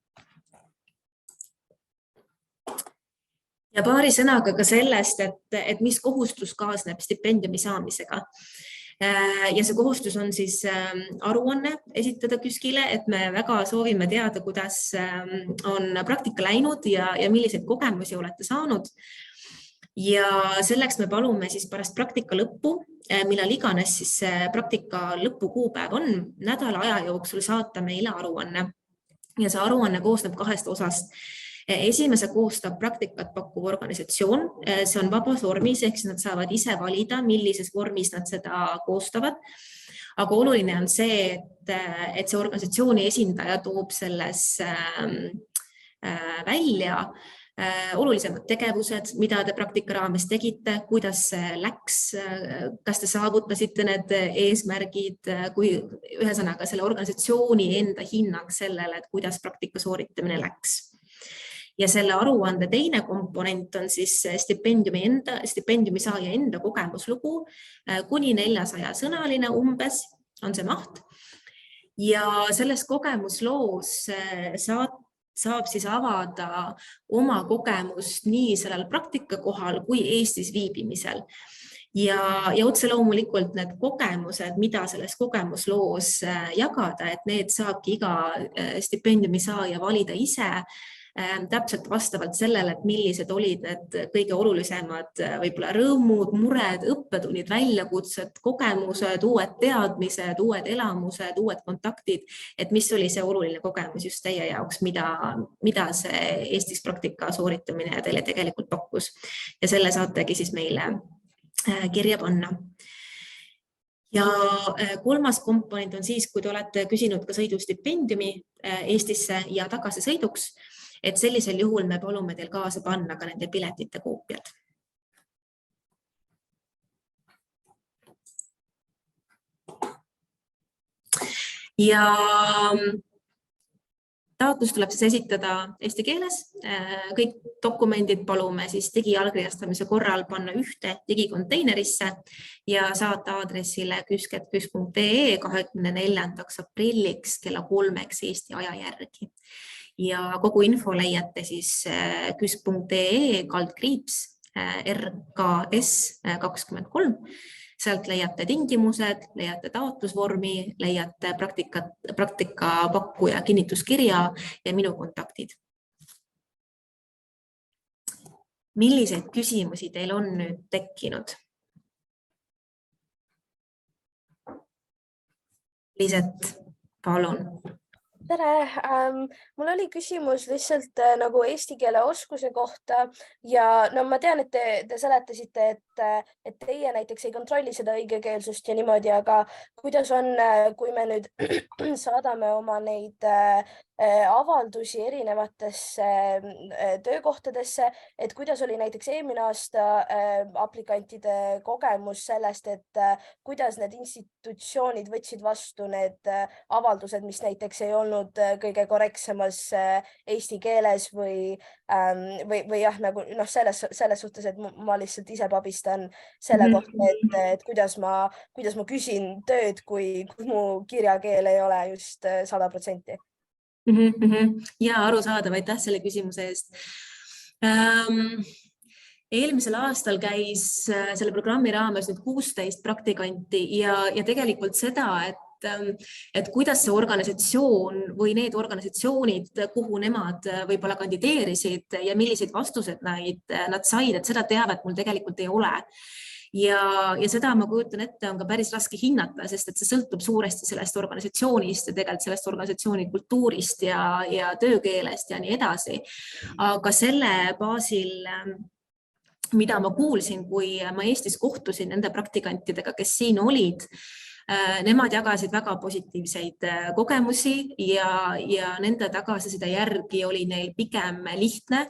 Ja paari sõnaga ka sellest, et mis kohustus kaasneb stipendiumi saamisega. Ja see kohustus on siis aruanne esitada KÜSK-ile, et me väga soovime teada, kuidas on praktika läinud ja milliseid kogemusi olete saanud. Ja selleks me palume siis pärast praktika lõppu, millal iganes siis praktika lõpu kuupäev on, nädala aja jooksul saata meile aruanne. Ja see aruanne koosneb 2 osast. Esimese koostab praktikat pakkuv organisatsioon, see on vabas vormis, ehk nad saavad ise valida, millises vormis nad seda koostavad. Aga oluline on see, et see organisatsiooni esindaja toob selles välja olulisemad tegevused, mida te praktika raames tegite, kuidas see läks, kas te saavutasite need eesmärgid, kui ühesõnaga selle organisatsiooni enda hinnang sellele, et kuidas praktika sooritamine läks. Ja selle aruande teine komponent on siis stipendiumi saaja enda kogemuslugu, kuni 400 sõnaline umbes on see maht. Ja selles kogemusloos saab siis avada oma kogemust nii sellel praktikakohal kui Eestis viibimisel. Ja otse loomulikult need kogemused, mida selles kogemusloos jagada, et need saabki iga stipendiumi saaja valida ise, täpselt vastavalt sellele, et millised olid need kõige olulisemad võib-olla rõõmud, mured, õppetunnid, väljakutsed, kogemused, uued teadmised, uued elamused, uued kontaktid, et mis oli see oluline kogemus just teie jaoks, mida see Eestis praktika sooritamine teile tegelikult pakkus. Ja selle saategi siis meile kirja panna. Ja kolmas komponent on siis, kui te olete küsinud ka sõidustipendiumi Eestisse ja tagasi sõiduks, et sellisel juhul me palume teil kaasa panna ka nende piletite koopiad. Ja taotlus tuleb siis esitada eesti keeles. Kõik dokumendid palume siis digiallkirjastamise korral panna ühte digikonteinerisse ja saata aadressile kysk@kysk.ee 24. aprilliks kella 3 Eesti aja järgi. Ja kogu info leiate siis kysk.ee /RKS 23. Sealt leiate tingimused, leiate taotlusvormi, leiate praktika pakkuja kinnituskirja ja minu kontaktid. Milliseid küsimusi teil on nüüd tekkinud? Liiset, palun. Tere! Mul oli küsimus lihtsalt nagu eesti keele oskuse kohta ja no ma tean, et te seletasite, et teie näiteks ei kontrolli seda õigekeelsust ja niimoodi, aga kuidas on, kui me nüüd saadame oma neid avaldusi erinevatesse töökohtadesse, et kuidas oli näiteks eelmine aasta aplikantide kogemus sellest, et kuidas need institutsioonid võtsid vastu need avaldused, mis näiteks ei olnud kõige korrektsemas eesti keeles või jah, nagu selles suhtes, et ma lihtsalt ise pabistan selle kohta, et kuidas ma küsin tööd, kui mu kirjakeel ei ole just 100%. Ja arusaadav, aitäh selle küsimuse eest. Eelmisel aastal käis selle programmi raames nüüd 16 praktikanti ja tegelikult seda, et kuidas see organisatsioon või need organisatsioonid, kuhu nemad võib-olla kandideerisid ja milliseid vastused nad said, et seda teavet mul tegelikult ei ole. Ja seda ma kujutan ette, on ka päris raske hinnata, sest et see sõltub suuresti sellest organisatsioonist ja tegelikult sellest organisatsiooni kultuurist ja töökeelest ja nii edasi. Aga selle baasil, mida ma kuulsin, kui ma Eestis kohtusin nende praktikantidega, kes siin olid, nemad jagasid väga positiivseid kogemusi ja nende tagasiside järgi oli neil pigem lihtne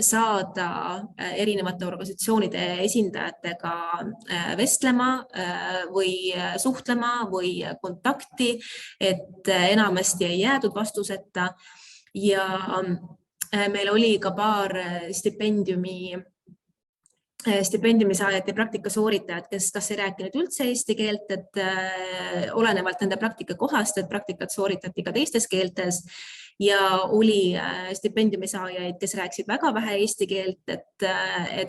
saada erinevate organisatsioonide esindajatega vestlema või suhtlema või kontakti, et enamasti ei jäädud vastuseta. Ja meil oli ka paar stipendiumi saajad ja praktika sooritajad, kes kas ei rääkinud üldse eesti keelt, et olenevalt nende praktika kohast, et praktikat sooritati ka teistes keeltes, ja oli stipendiumi saajaid, kes rääkisid väga vähe eesti keelt, et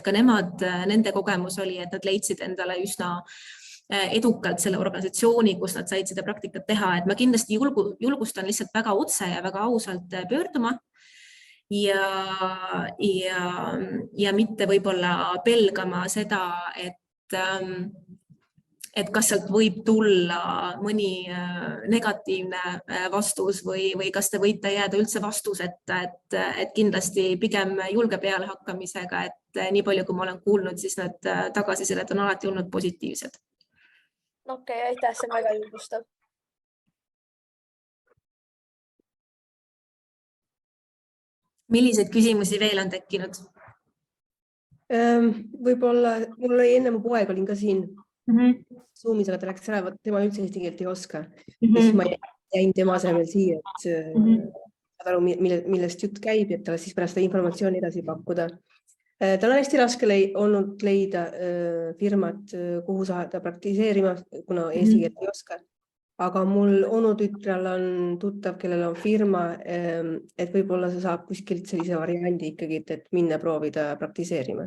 ka nende kogemus oli, et nad leidsid endale üsna edukalt selle organisatsiooni, kus nad said seda praktikat teha, et ma kindlasti julgustan lihtsalt väga otse ja väga ausalt pöörduma ja mitte võib-olla pelgama seda, et kas sealt võib tulla mõni negatiivne vastus või kas te võite jääda üldse vastuseta, et kindlasti pigem julge pealehakkamisega, et nii palju, kui ma olen kuulnud, siis need tagasisidet on alati olnud positiivsed. Okei, aitäh, see on väga julgustav. Milliseid küsimusi veel on tekkinud? Võib-olla, mul oli enne mu poeg, olin ka siin Zoomis, aga ta läks ära, tema üldse eesti keelt ei oska. Siis ma jäin tema asemel siia, et saad aru, millest jutt käib, et talle siis pärast informatsiooni edasi pakkuda. Tal on hästi raske olnud leida firmat, kuhu saada praktiseerima, kuna eesti keelt ei oska. Aga mul onutütrel on tuttav, kellel on firma, et võib-olla sa saab kuskilt sellise variandi ikkagi, et minna proovida praktiseerima.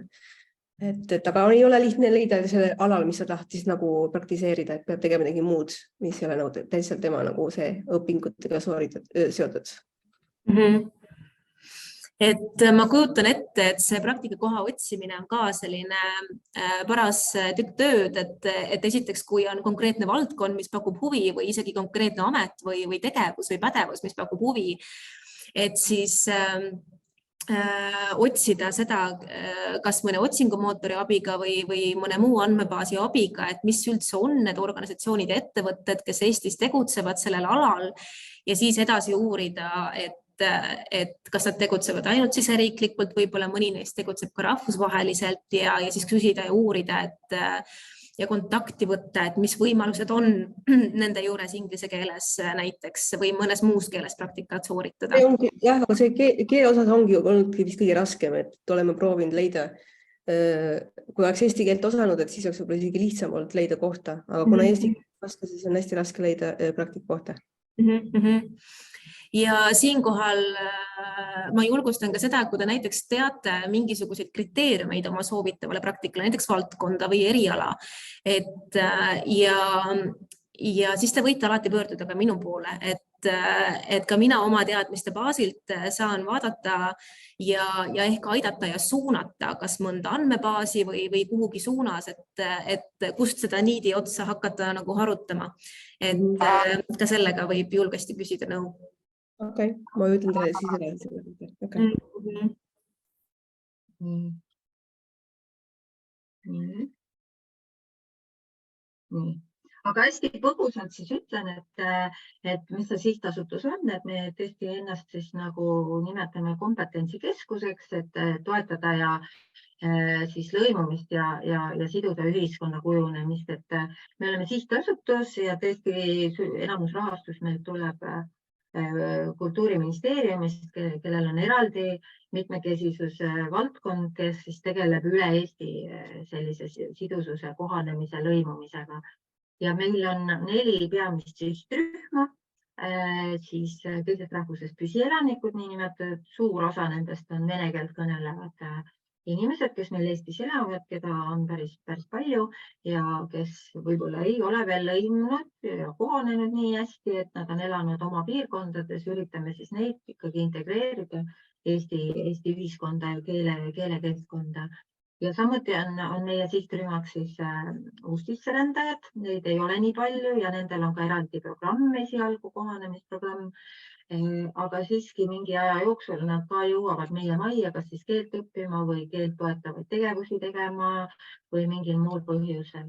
Aga ei ole lihtne leida selle alal, mis sa tahtis nagu praktiseerida, et peab tegema midagi muud, mis ei ole täitsa tema nagu see õpingutega seotud. Et ma kujutan ette, et see praktikakoha otsimine on ka selline paras tükk tööd, et esiteks, kui on konkreetne valdkond, mis pakub huvi või isegi konkreetne amet või tegevus või pädevus, mis pakub huvi, et siis otsida seda, kas mõne otsingumootori abiga või mõne muu andmebaasi abiga, et mis üldse on need organisatsioonid ja ettevõtted, kes Eestis tegutsevad sellel alal ja siis edasi uurida, et kas nad tegutsevad ainult siseriiklikult, võib-olla mõni neist tegutseb ka rahvusvaheliselt ja siis küsida ja uurida, ja kontakti võtta, et mis võimalused on nende juures inglise keeles näiteks või mõnes muus keeles praktikat sooritada. Jah, aga see keele osas ongi olnud vist kõige raskem, et oleme proovinud leida, kui oleks eesti keelt osanud, et siis oleks võib-olla isegi lihtsam olnud leida kohta, aga kuna eesti keelt oska, siis on hästi raske leida praktikakohta. Ja siinkohal ma julgustan ka seda, kui te näiteks teate mingisuguseid kriteeriumeid oma soovitavale praktikale, näiteks valdkonda või eriala, ja siis te võite alati pöörduda ka minu poole, et ka mina oma teadmiste baasilt saan vaadata ja ehk aidata ja suunata kas mõnda andmebaasi või kuhugi suunas, et kust seda niidi otsa hakata nagu harutama. Et ka sellega võib julgesti küsida nõu. Okei, ma ütlen teile siis edasi. Aga hästi põgusalt siis ütlen, et mis see sihtasutus on, et me tõesti ennast siis nagu nimetame kompetentsikeskuseks, et toetada ja siis lõimumist ja siduda ühiskonna kujunemist, et me oleme sihtasutus ja tõesti enamus rahastus meil tuleb Kultuuriministeeriumist, kellel on eraldi mitmekesisuse valdkond, kes siis tegeleb üle Eesti sellise sidususe, kohanemise, lõimumisega. Ja meil on 4 peamist sihtrühma, siis kõigest rahvusest püsielanikud, niinimetatud, suur osa nendest on vene keelt kõnelevad inimesed, kes meil Eestis elavad, keda on päris palju ja kes võib-olla ei ole veel lõimunud ja kohanenud nii hästi, et nad on elanud oma piirkondades, üritame siis neid ikkagi integreerida Eesti ühiskonda ja keelekeskkonda. Ja samuti on meie sihtrühmaks siis uussisserändajad, neid ei ole nii palju ja nendel on ka eraldi programm, esialgu kohanemisprogramm, aga siiski mingi aja jooksul nad ka jõuavad meie majja, kas siis keelt õppima või keelt toetavaid tegevusi tegema või mingil muul põhjusel.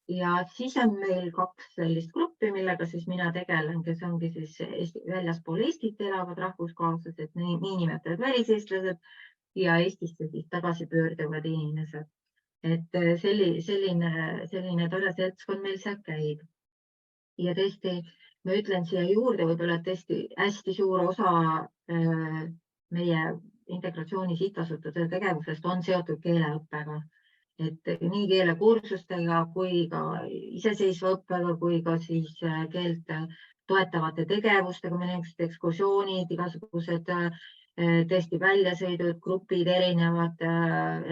Ja siis on meil 2 sellist gruppi, millega siis mina tegelen, kes ongi siis väljaspool Eestit elavad rahvuskaaslased, niinimetatud väliseestlased, ja Eestisse siis tagasi pöörduvad inimesed. Et selline tore seltskond meil seal käib. Ja tõesti, ma ütlen siia juurde võib-olla tõesti hästi suur osa meie integratsiooni sihtasutuse tegevusest on seotud keeleõppega. Et nii keelekursustega kui ka iseseisva õppega, kui ka siis keelt toetavate tegevustega, näiteks ekskursioonid, igasugused tõesti väljasõidud, grupid erinevad,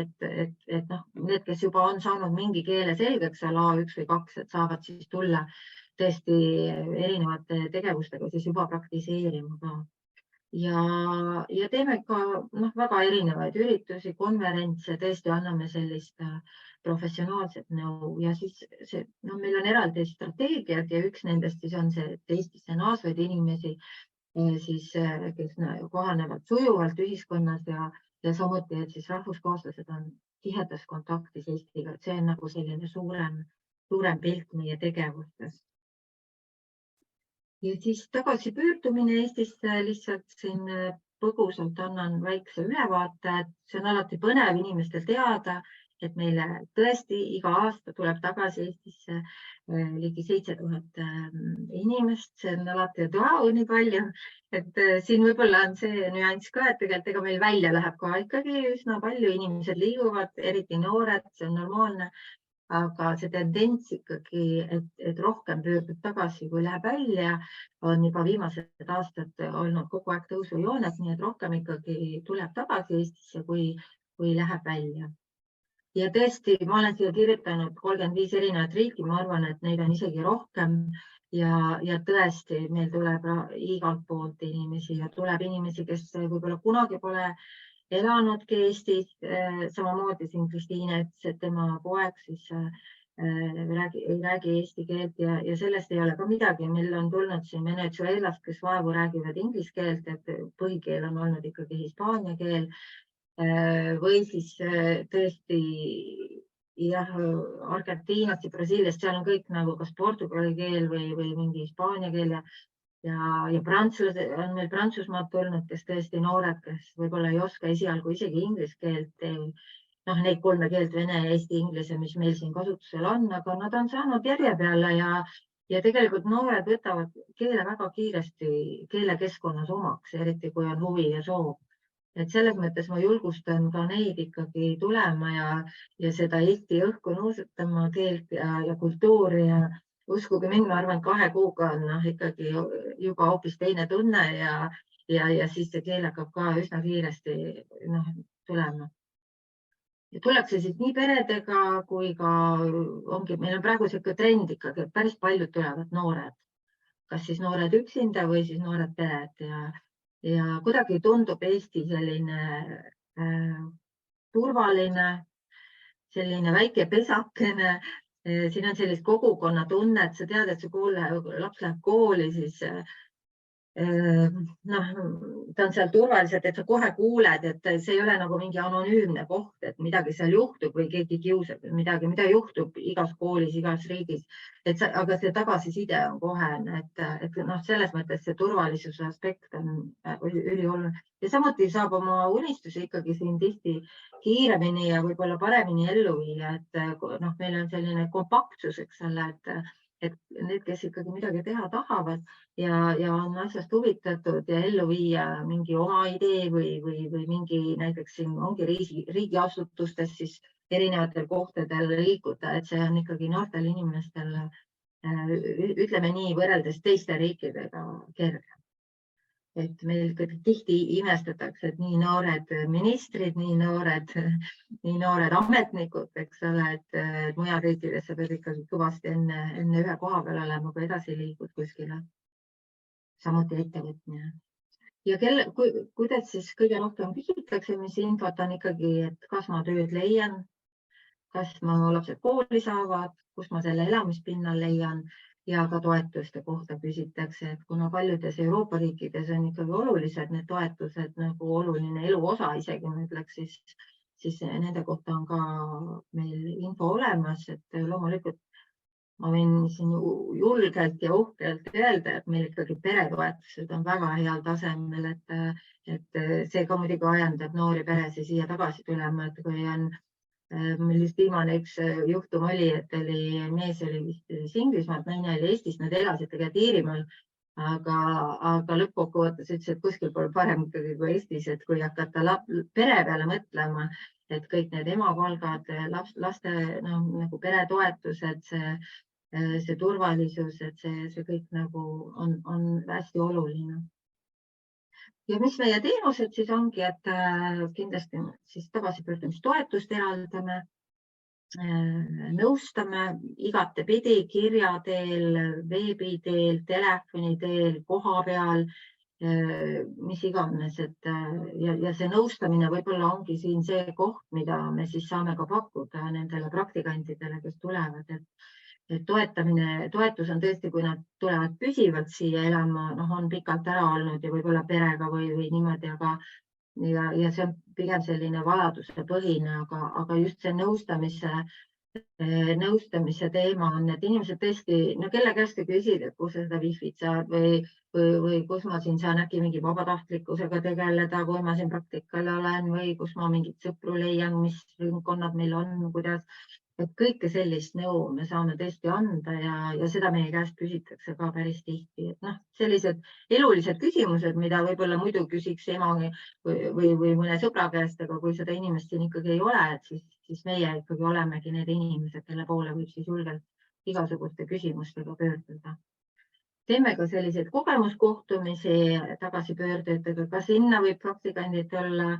et need, kes juba on saanud mingi keele selgeks, A1 või 2, et saavad siis tulla tõesti erinevate tegevustega siis juba praktiseerima ka. Ja teeme ka väga erinevaid üritusi, konverentse, tõesti anname sellist professionaalset nõu ja siis meil on eraldi strateegiad ja üks nendest siis on see, et Eestisse naasvaid inimesi, siis, kes kohanevad sujuvalt ühiskonnas ja samuti, et siis rahvuskaaslased on tihedas kontaktis Eestiga, et see on nagu selline suurem pilt meie tegevustest. Ja siis tagasipöördumine Eestisse, lihtsalt siin põgusalt annan väikse ülevaate, et see on alati põnev inimestel teada, et meile tõesti iga aasta tuleb tagasi Eestisse ligi 7000 inimest, see on alati nii palju, et siin võib-olla on see nüanss ka, et tegelikult ega meil välja läheb ka ikkagi üsna palju, inimesed liiguvad, eriti noored, see on normaalne. Aga see tendents ikkagi, et rohkem pöördub tagasi, kui läheb välja, on juba viimased aastad olnud kogu aeg tõusujoones, nii et rohkem ikkagi tuleb tagasi Eestisse, kui läheb välja. Ja tõesti, ma olen siia kirjutanud 35 erinevat riiki, ma arvan, et neid on isegi rohkem ja tõesti, meil tuleb igalt poolt inimesi ja tuleb inimesi, kes võib-olla kunagi pole elanudki Eestis, samamoodi siin Kristiine ütles, et tema poeg siis ei räägi eesti keelt ja sellest ei ole ka midagi. Meil on tulnud siin Venezuelast, kes vaevu räägivad inglise keelt, et põhikeel on olnud ikkagi hispaania keel või siis tõesti Argentiinast ja Brasiiliast, seal on kõik nagu kas portugali keel või mingi hispaania keel ja prantslased on meil Prantsusmaalt tulnud, kes tõesti noored, kes võib-olla ei oska esialgu isegi inglise keelt, neid kolme keelt, vene, eesti, inglise, mis meil siin kasutusel on, aga nad on saanud järje peale ja tegelikult noored võtavad keele väga kiiresti keelekeskkonnas omaks, eriti kui on huvi ja soov. Et selles mõttes ma julgustan ka neid ikkagi tulema ja seda Eesti õhku nuusutama, keelt ja kultuuri ja uskuge mind, ma arvan, 2 kuuga on ikkagi juba hoopis teine tunne ja siis see keel hakkab ka üsna kiiresti tulema. Ja tullakse siis nii peredega kui ka meil on praegu selline trend ikkagi, et päris paljud tulevad noored. Kas siis noored üksinda või siis noored pered ja kuidagi tundub Eesti selline turvaline, selline väike pesakene. Siin on sellist kogukonna tunne, et sa tead, et laps läheb kooli, siis ta on seal turvaliselt, et sa kohe kuuled, et see ei ole nagu mingi anonüümne koht, et midagi seal juhtub või keegi kiusab midagi, mida juhtub igas koolis, igas riigis. Aga see tagasiside on kohene, et selles mõttes see turvalisuse aspekt on ülioluline. Ja samuti saab oma unistusi ikkagi siin tihti kiiremini ja võib-olla paremini ellu viia, et meil on selline kompaktsus, eks ole, et need, kes ikkagi midagi teha tahavad ja on asjast huvitatud ja ellu viia mingi oma idee või mingi näiteks siin ongi riigiasutustes siis erinevatel kohtadel liikuda, et see on ikkagi noortel inimestel, ütleme nii, võrreldes teiste riikidega kerge. Et meil tihti imestatakse, et nii noored ministrid, nii noored ametnikud, eks ole, et mujal riikides sa pead ikkagi kõvasti enne ühe koha peal olema, kui edasi liigud kuskile. Samuti ettevõtmine. Ja kuidas siis kõige rohkem küsitakse, mis infot on ikkagi, et kas ma tööd leian, kas ma lapsed kooli saavad, kus ma selle elamispinnal leian ja ka toetuste kohta küsitakse, et kuna paljudes Euroopa riikides on ikkagi olulised need toetused nagu oluline eluosa isegi, ma ütleks, siis nende kohta on ka meil info olemas, et loomulikult ma võin siin julgelt ja uhkelt öelda, et meil ikkagi peretoetused on väga heal tasemel, et see ka muidugi ajendab noori peresid siia tagasi tulema, et kui on meil just viimane üks juhtum oli, et mees oli vist Inglismaalt, naine oli Eestis, nad elasid tegelikult Iirimaal, aga lõppkokkuvõttes ütles, et kuskil pole parem ikkagi kui Eestis, et kui hakata pere peale mõtlema, et kõik need emapalgad, laste nagu peretoetused, see turvalisus, et see kõik nagu on hästi oluline. Ja mis meie teenused siis ongi, et kindlasti siis tagasipöördumistoetust eraldame, nõustame igatepidi kirja teel, veebi teel, telefoni teel, koha peal, mis iganes, ja see nõustamine võib-olla ongi siin see koht, mida me siis saame ka pakkuda nendele praktikantidele, kes tulevad, et toetus on tõesti, kui nad tulevad püsivalt siia elama, on pikalt ära olnud ja võib-olla perega või niimoodi, ja see on pigem selline vajaduse põhine, aga just see nõustamise teema on, et inimesed tõesti, kelle käest te küsid, et kus sa seda wifi't saad või kus ma siin saan äkki mingi vabatahtlikkusega tegeleda, kui ma siin praktikal olen või kus ma mingit sõpru leian, mis ringkonnad meil on, kuidas. Et kõike sellist nõu me saame tõesti anda ja seda meie käest küsitakse ka päris tihti. Et sellised elulised küsimused, mida võib-olla muidu küsiks ema või mõne sõbra käest, aga kui seda inimest siin ikkagi ei ole, siis meie ikkagi olemegi need inimesed, kelle poole võib siis julgelt igasuguste küsimustega pöörduda. Teeme ka selliseid kogemuskohtumisi tagasipöördujatega, ka sinna võib praktikandid olla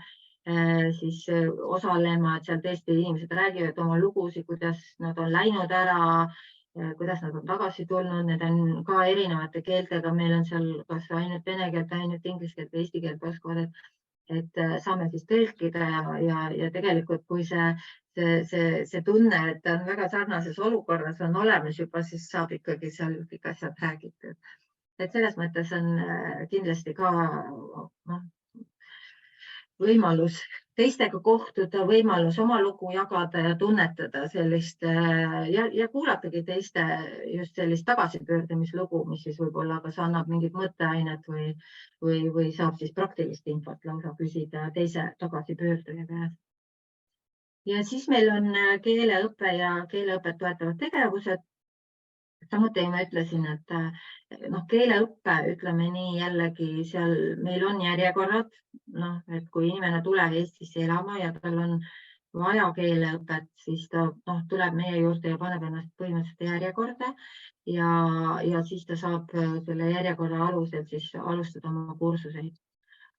siis osalema, et seal tõesti inimesed räägivad oma lugusid, kuidas nad on läinud ära, kuidas nad on tagasi tulnud, need on ka erinevate keeltega, meil on seal kas ainult vene keelt, ainult inglise keelt või eesti keelt oskavad, et saame siis tõlkida ja tegelikult kui see tunne, et on väga sarnases olukorras on olemas juba, siis saab ikkagi seal kõik asjad räägitud. Et selles mõttes on kindlasti ka võimalus teistega kohtuda, võimalus oma lugu jagada ja tunnetada sellist ja kuulatagi teiste just sellist tagasipöördumislugu, mis siis võib-olla kas annab mingit mõtteainet või saab siis praktilist infot lausa küsida teise tagasipöörduja käest. Ja siis meil on keeleõpe ja keeleõpet toetavad tegevused. Samuti ma ütlesin, et keeleõppe, ütleme nii jällegi, seal meil on järjekorrad, et kui inimene tuleb Eestisse elama ja tal on vaja keeleõpet, siis ta tuleb meie juurde ja paneb ennast põhimõtteliselt järjekorda ja siis ta saab selle järjekorra alusel siis alustada oma kursuseid.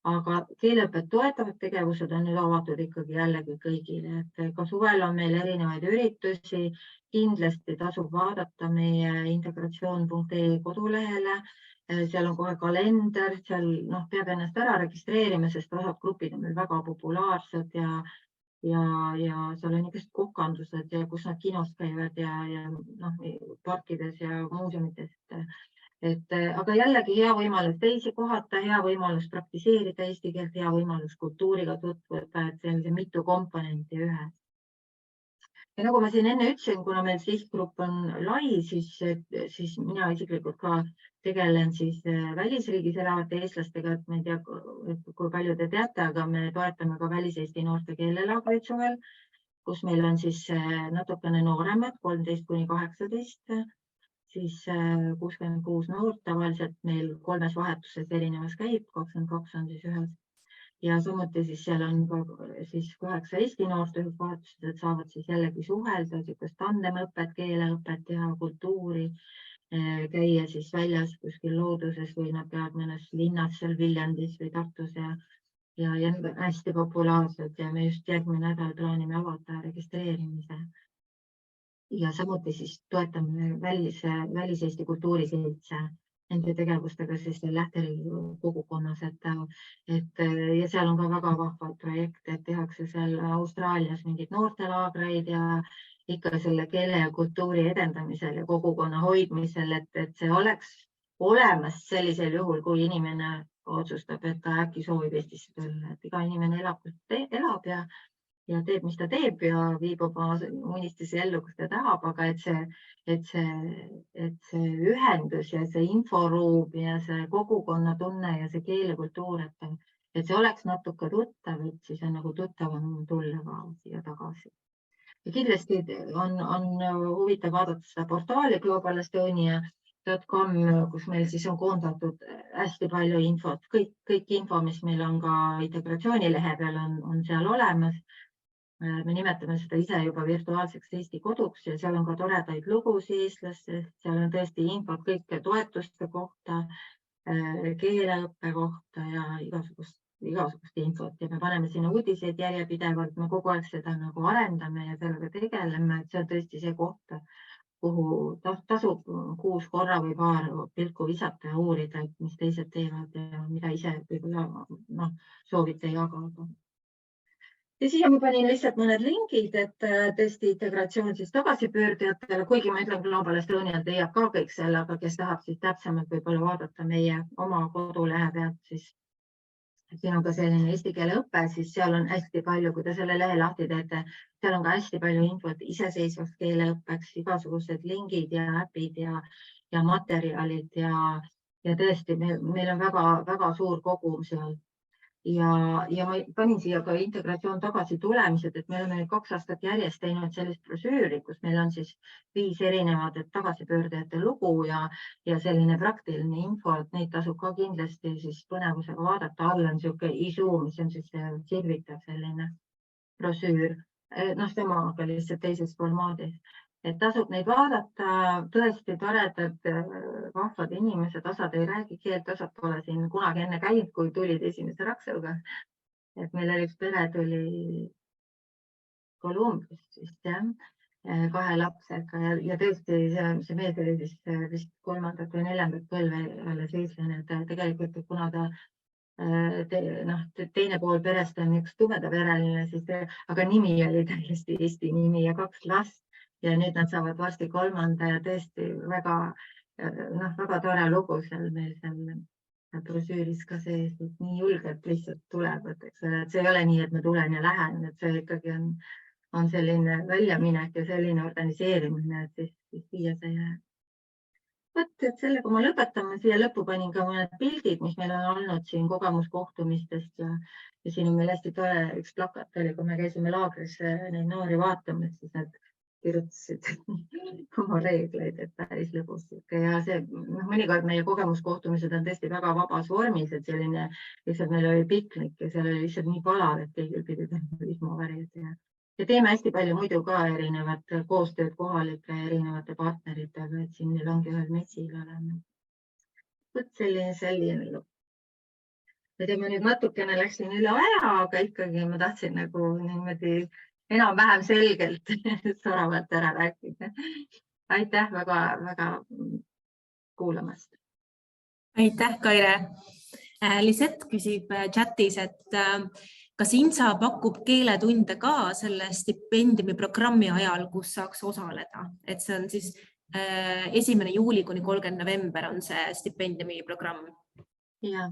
Aga keeleõpet toetavad tegevused on nüüd avatud ikkagi jällegi kõigile, et ka suvel on meil erinevaid üritusi, kindlasti tasub vaadata meie integratsioon.ee kodulehele, seal on kohe kalender, seal peab ennast ära registreerima, sest osad grupid on meil väga populaarsed ja seal on niisugused kokandused ja kus nad kinos käivad ja parkides ja muuseumites. Aga jällegi hea võimalus teisi kohata, hea võimalus praktiseerida eesti keelt, hea võimalus kultuuriga tutvuda, et see on see mitu komponenti ühes. Ja nagu ma siin enne ütlesin, kuna meil sihtgrupp on lai, siis mina isiklikult ka tegelen siis välisriigis elavate eestlastega, et ma ei tea, kui palju te teate, aga me toetame ka väliseesti noorte keelelaagreid suvel, kus meil on siis natukene nooremad, 13–18, siis 66 noort, tavaliselt meil 3 vahetuses erinevas käib, 22 on siis ühes. Ja samuti siis seal on ka siis 8 eesti noort ühes vahetuses, et saavad siis jällegi suhelda, tandemõpet, keeleõpet teha, kultuuri, käia siis väljas kuskil looduses või nad peavad mõnes linnas seal Viljandis või Tartus ja need on hästi populaarsed ja me just järgmine nädal plaanime avada registreerimise. Ja samuti siis toetame väliseesti kultuuriseltse nende tegevustega siis lähteriigi kogukonnas, ja seal on ka väga vahvad projekte, et tehakse seal Austraalias mingid noortelaagreid ja ikka selle keele ja kultuuri edendamisel ja kogukonna hoidmisel, et see oleks olemas sellisel juhul, kui inimene otsustab, et ta äkki soovib Eestisse tulla, et iga inimene elab, kus elab ja ja teeb, mis ta teeb ja viib oma unistusi ellu, kus ta tahab, aga et see ühendus ja see inforuum ja see kogukonnatunne ja see keelekultuur, et see oleks natuke tuttav, et siis on nagu tuttavam tulla ka siia tagasi. Ja kindlasti on huvitav vaadata seda portaali globalestonia.com, kus meil siis on koondatud hästi palju infot. Kõik info, mis meil on ka integratsioonilehe peal, on seal olemas. Me nimetame seda ise juba virtuaalseks Eesti koduks ja seal on ka toredaid lugusid eestlastest. Seal on tõesti infot kõike toetuste kohta, keeleõppe kohta ja igasugust infot ja me paneme sinna uudiseid järjepidevalt, me kogu aeg seda nagu arendame ja sellega tegeleme, et see on tõesti see koht, kuhu tasub kuus korra või paar pilku visata ja uurida, et mis teised teevad ja mida ise võib-olla soovite jagada. Ja siia ma panin lihtsalt mõned lingid, et tõesti integratsioon siis tagasipöördujatele, kuigi ma ütlen Global Estonial leiab ka kõik selle, aga kes tahab siis täpsemalt võib-olla vaadata meie oma kodulehe pealt, siis siin on ka selline eesti keele õpe, siis seal on hästi palju, kui te selle lehe lahti teete, seal on ka hästi palju infot iseseisvaks keeleõppeks, igasugused lingid ja äpid ja materjalid ja tõesti, meil on väga suur kogum seal. Ja ma panin siia ka integratsioon tagasi tulemised, et me oleme 2 aastat järjest teinud sellist brosüüri, kus meil on siis 5 erinevat tagasipöördujate lugu ja selline praktiline info, et neid tasub ka kindlasti siis põnevusega vaadata. All on niisugune isu, mis on siis sirvitav selline brosüür, samaga lihtsalt teises formaadis. Et tasub neid vaadata, tõesti toredad, vahvad inimesed, osad ei räägi keelt, osad pole siin kunagi enne käinud, kui tulid esimese raksuga. Et meil oli üks pere tuli Kolumbiast vist, 2 lapsega ja tõesti see mees oli vist 3. või 4. põlve alles eestlane, et tegelikult kuna ta teine pool perest on üks tumedapereline, aga nimi oli täiesti Eesti nimi ja 2 last. Ja nüüd nad saavad varsti 3. ja tõesti väga tore lugu seal meil seal brosüüris ka sees, et nii julgelt lihtsalt tuleb, et see ei ole nii, et ma tulen ja lähen, et see ikkagi on selline väljaminek ja selline organiseerimine, et siis viia see jääb. Võt, et sellega ma lõpetan, ma siia lõppu panin ka mõned pildid, mis meil on olnud siin kogemuskohtumistest ja siin on meil hästi tore üks plakat oli, kui me käisime laagris neid noori vaatamas, siis nad kirjutasid oma reegleid, et päris lõbus. Ja see, mõnikord meie kogemuskohtumised on tõesti väga vabas vormis, et selline, lihtsalt meil oli piknik ja seal oli lihtsalt nii palav, et kõigil pidid vihmavärid ja teeme hästi palju muidu ka erinevat koostööd kohalike erinevate partneritega, et siin meil ongi ühel messil olema. Võt selline lõpp. Ma nüüd natukene läksin üle aja, aga ikkagi ma tahtsin nagu niimoodi enam-vähem selgelt soravalt ära rääkida. Aitäh väga kuulamast. Aitäh, Kaire. Lisett küsib chatis, et kas INSA pakub keeletunde ka selle stipendiumi programmi ajal, kus saaks osaleda? Et see on siis 1. juuli kuni 30. november on see stipendiumi programm. Ja,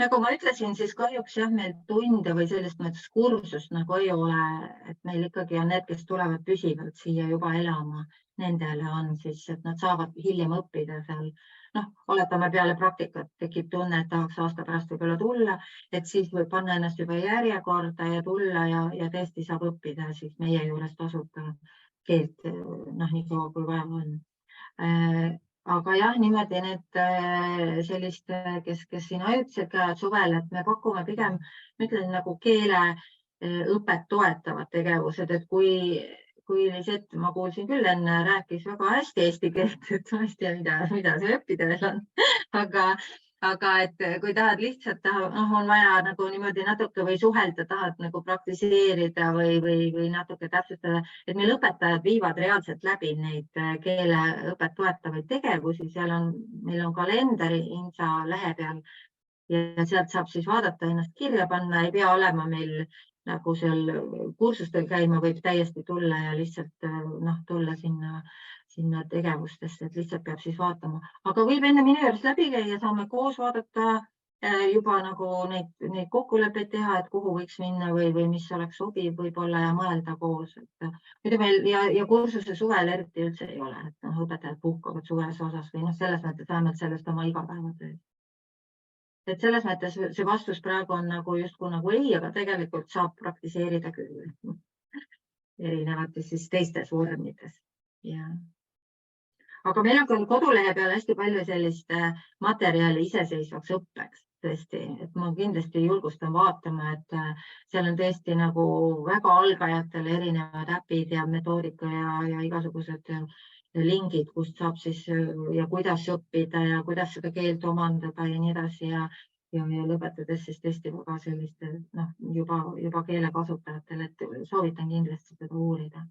nagu ma ütlesin, siis kahjuks meil tunde või sellist mõttes kursust nagu ei ole, et meil ikkagi on need, kes tulevad püsivalt siia juba elama, nendele on siis, et nad saavad hiljem õppida seal. Oletame peale praktikat tekib tunne, et tahaks aasta pärast võib-olla tulla, et siis võib panna ennast juba järjekorda ja tulla ja tõesti saab õppida siis meie juures tasuta keelt, nii kaua kui vaja on. Aga jah, niimoodi need sellist, kes siin ajutiselt käivad suvel, et me pakume pigem, ütlen nagu keeleõpet toetavad tegevused, et kui Lisett, ma kuulsin küll enne, rääkis väga hästi eesti keelt, et ma ei tea, mida see õppida veel on, aga et kui tahad lihtsalt, on vaja nagu niimoodi natuke või suhelda, tahad nagu praktiseerida või natuke täpsustada, et meil õpetajad viivad reaalselt läbi neid keeleõpet toetavaid tegevusi, meil on kalender INSA lehe peal ja sealt saab siis vaadata, ennast kirja panna, ei pea olema meil nagu seal kursustel käima, võib täiesti tulla ja lihtsalt tulla sinna tegevustesse, et lihtsalt peab siis vaatama. Aga võib enne minu juures läbi käia, saame koos vaadata juba nagu neid kokkuleppeid teha, et kuhu võiks minna või mis oleks sobiv võib-olla ja mõelda koos. Muidu meil ja kursuse suvel eriti üldse ei ole, et õpetajad puhkavad suves osas või selles mõttes vähemalt sellest oma igapäevatööd. Et selles mõttes see vastus praegu on nagu justkui nagu ei, aga tegelikult saab praktiseerida küll erinevates siis teistes vormides. Aga meil on ka kodulehe peal hästi palju sellist materjali iseseisvaks õppeks. Tõesti, et ma kindlasti julgustan vaatama, et seal on tõesti nagu väga algajatele erinevad äpid ja metoodika ja igasugused lingid, kust saab siis ja kuidas õppida ja kuidas seda keelt omandada ja nii edasi ja lõpetades siis tõesti väga selliste juba keele kasutajatele, et soovitan kindlasti seda uurida.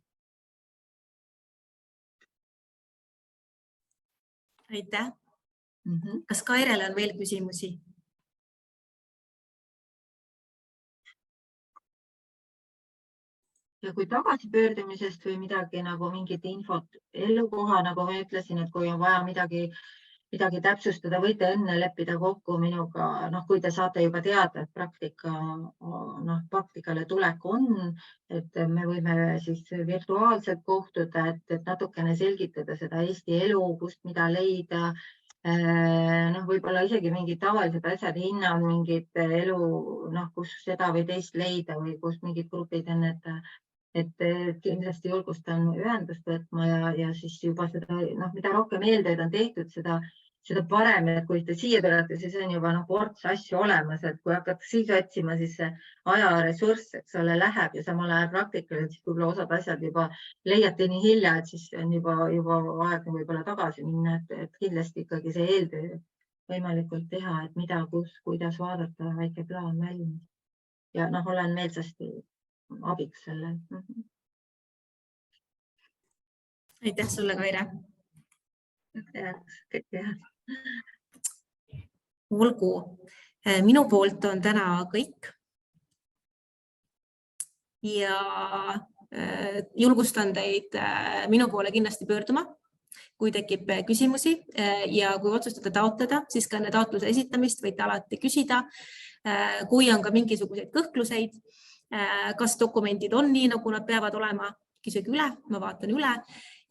Aitäh. Kas Kairele on veel küsimusi? Ja kui tagasipöördumisest või midagi nagu mingit infot elukoha, nagu ma ütlesin, et kui on vaja midagi täpsustada, võite enne leppida kokku minuga, kui te saate juba teada, et praktikale tulek on, et me võime siis virtuaalselt kohtuda, et natukene selgitada seda Eesti elu, kust mida leida, võib-olla isegi mingid tavalised asjad, hinnad, mingid elu, kus seda või teist leida või kus mingid grupid on, et kindlasti julgustan ühendust võtma ja siis juba seda, mida rohkem eeltööd on tehtud, seda parem, et kui te siia tulete, siis on juba ports asju olemas, et kui hakkate siis otsima, siis see ajaressurss, eks ole, läheb ja samal ajal praktikal, et siis võib-olla osad asjad juba leiate nii hilja, et siis on juba aeg võib-olla tagasi minna, et kindlasti ikkagi see eeltöö võimalikult teha, et mida, kus, kuidas vaadata, väike plaan valmis. Ja olen meelsasti abiks selle. Aitäh sulle, Kaire. Olgu. Minu poolt on täna kõik. Ja julgustan teid minu poole kindlasti pöörduma, kui tekib küsimusi ja kui otsustada taotleda, siis ka enne taotluse esitamist võite alati küsida. Kui on ka mingisuguseid kõhkluseid, kas dokumendid on nii, nagu nad peavad olema, küsige üle, ma vaatan üle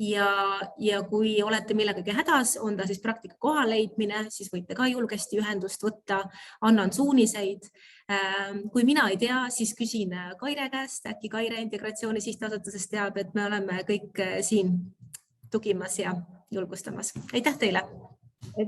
ja kui olete millegagi hädas, on ta siis praktika koha leidmine, siis võite ka julgesti ühendust võtta, annan suuniseid. Kui mina ei tea, siis küsin Kaire käest, äkki Kaire Integratsiooni Sihtasutusest teab, et me oleme kõik siin tugimas ja julgustamas. Aitäh teile!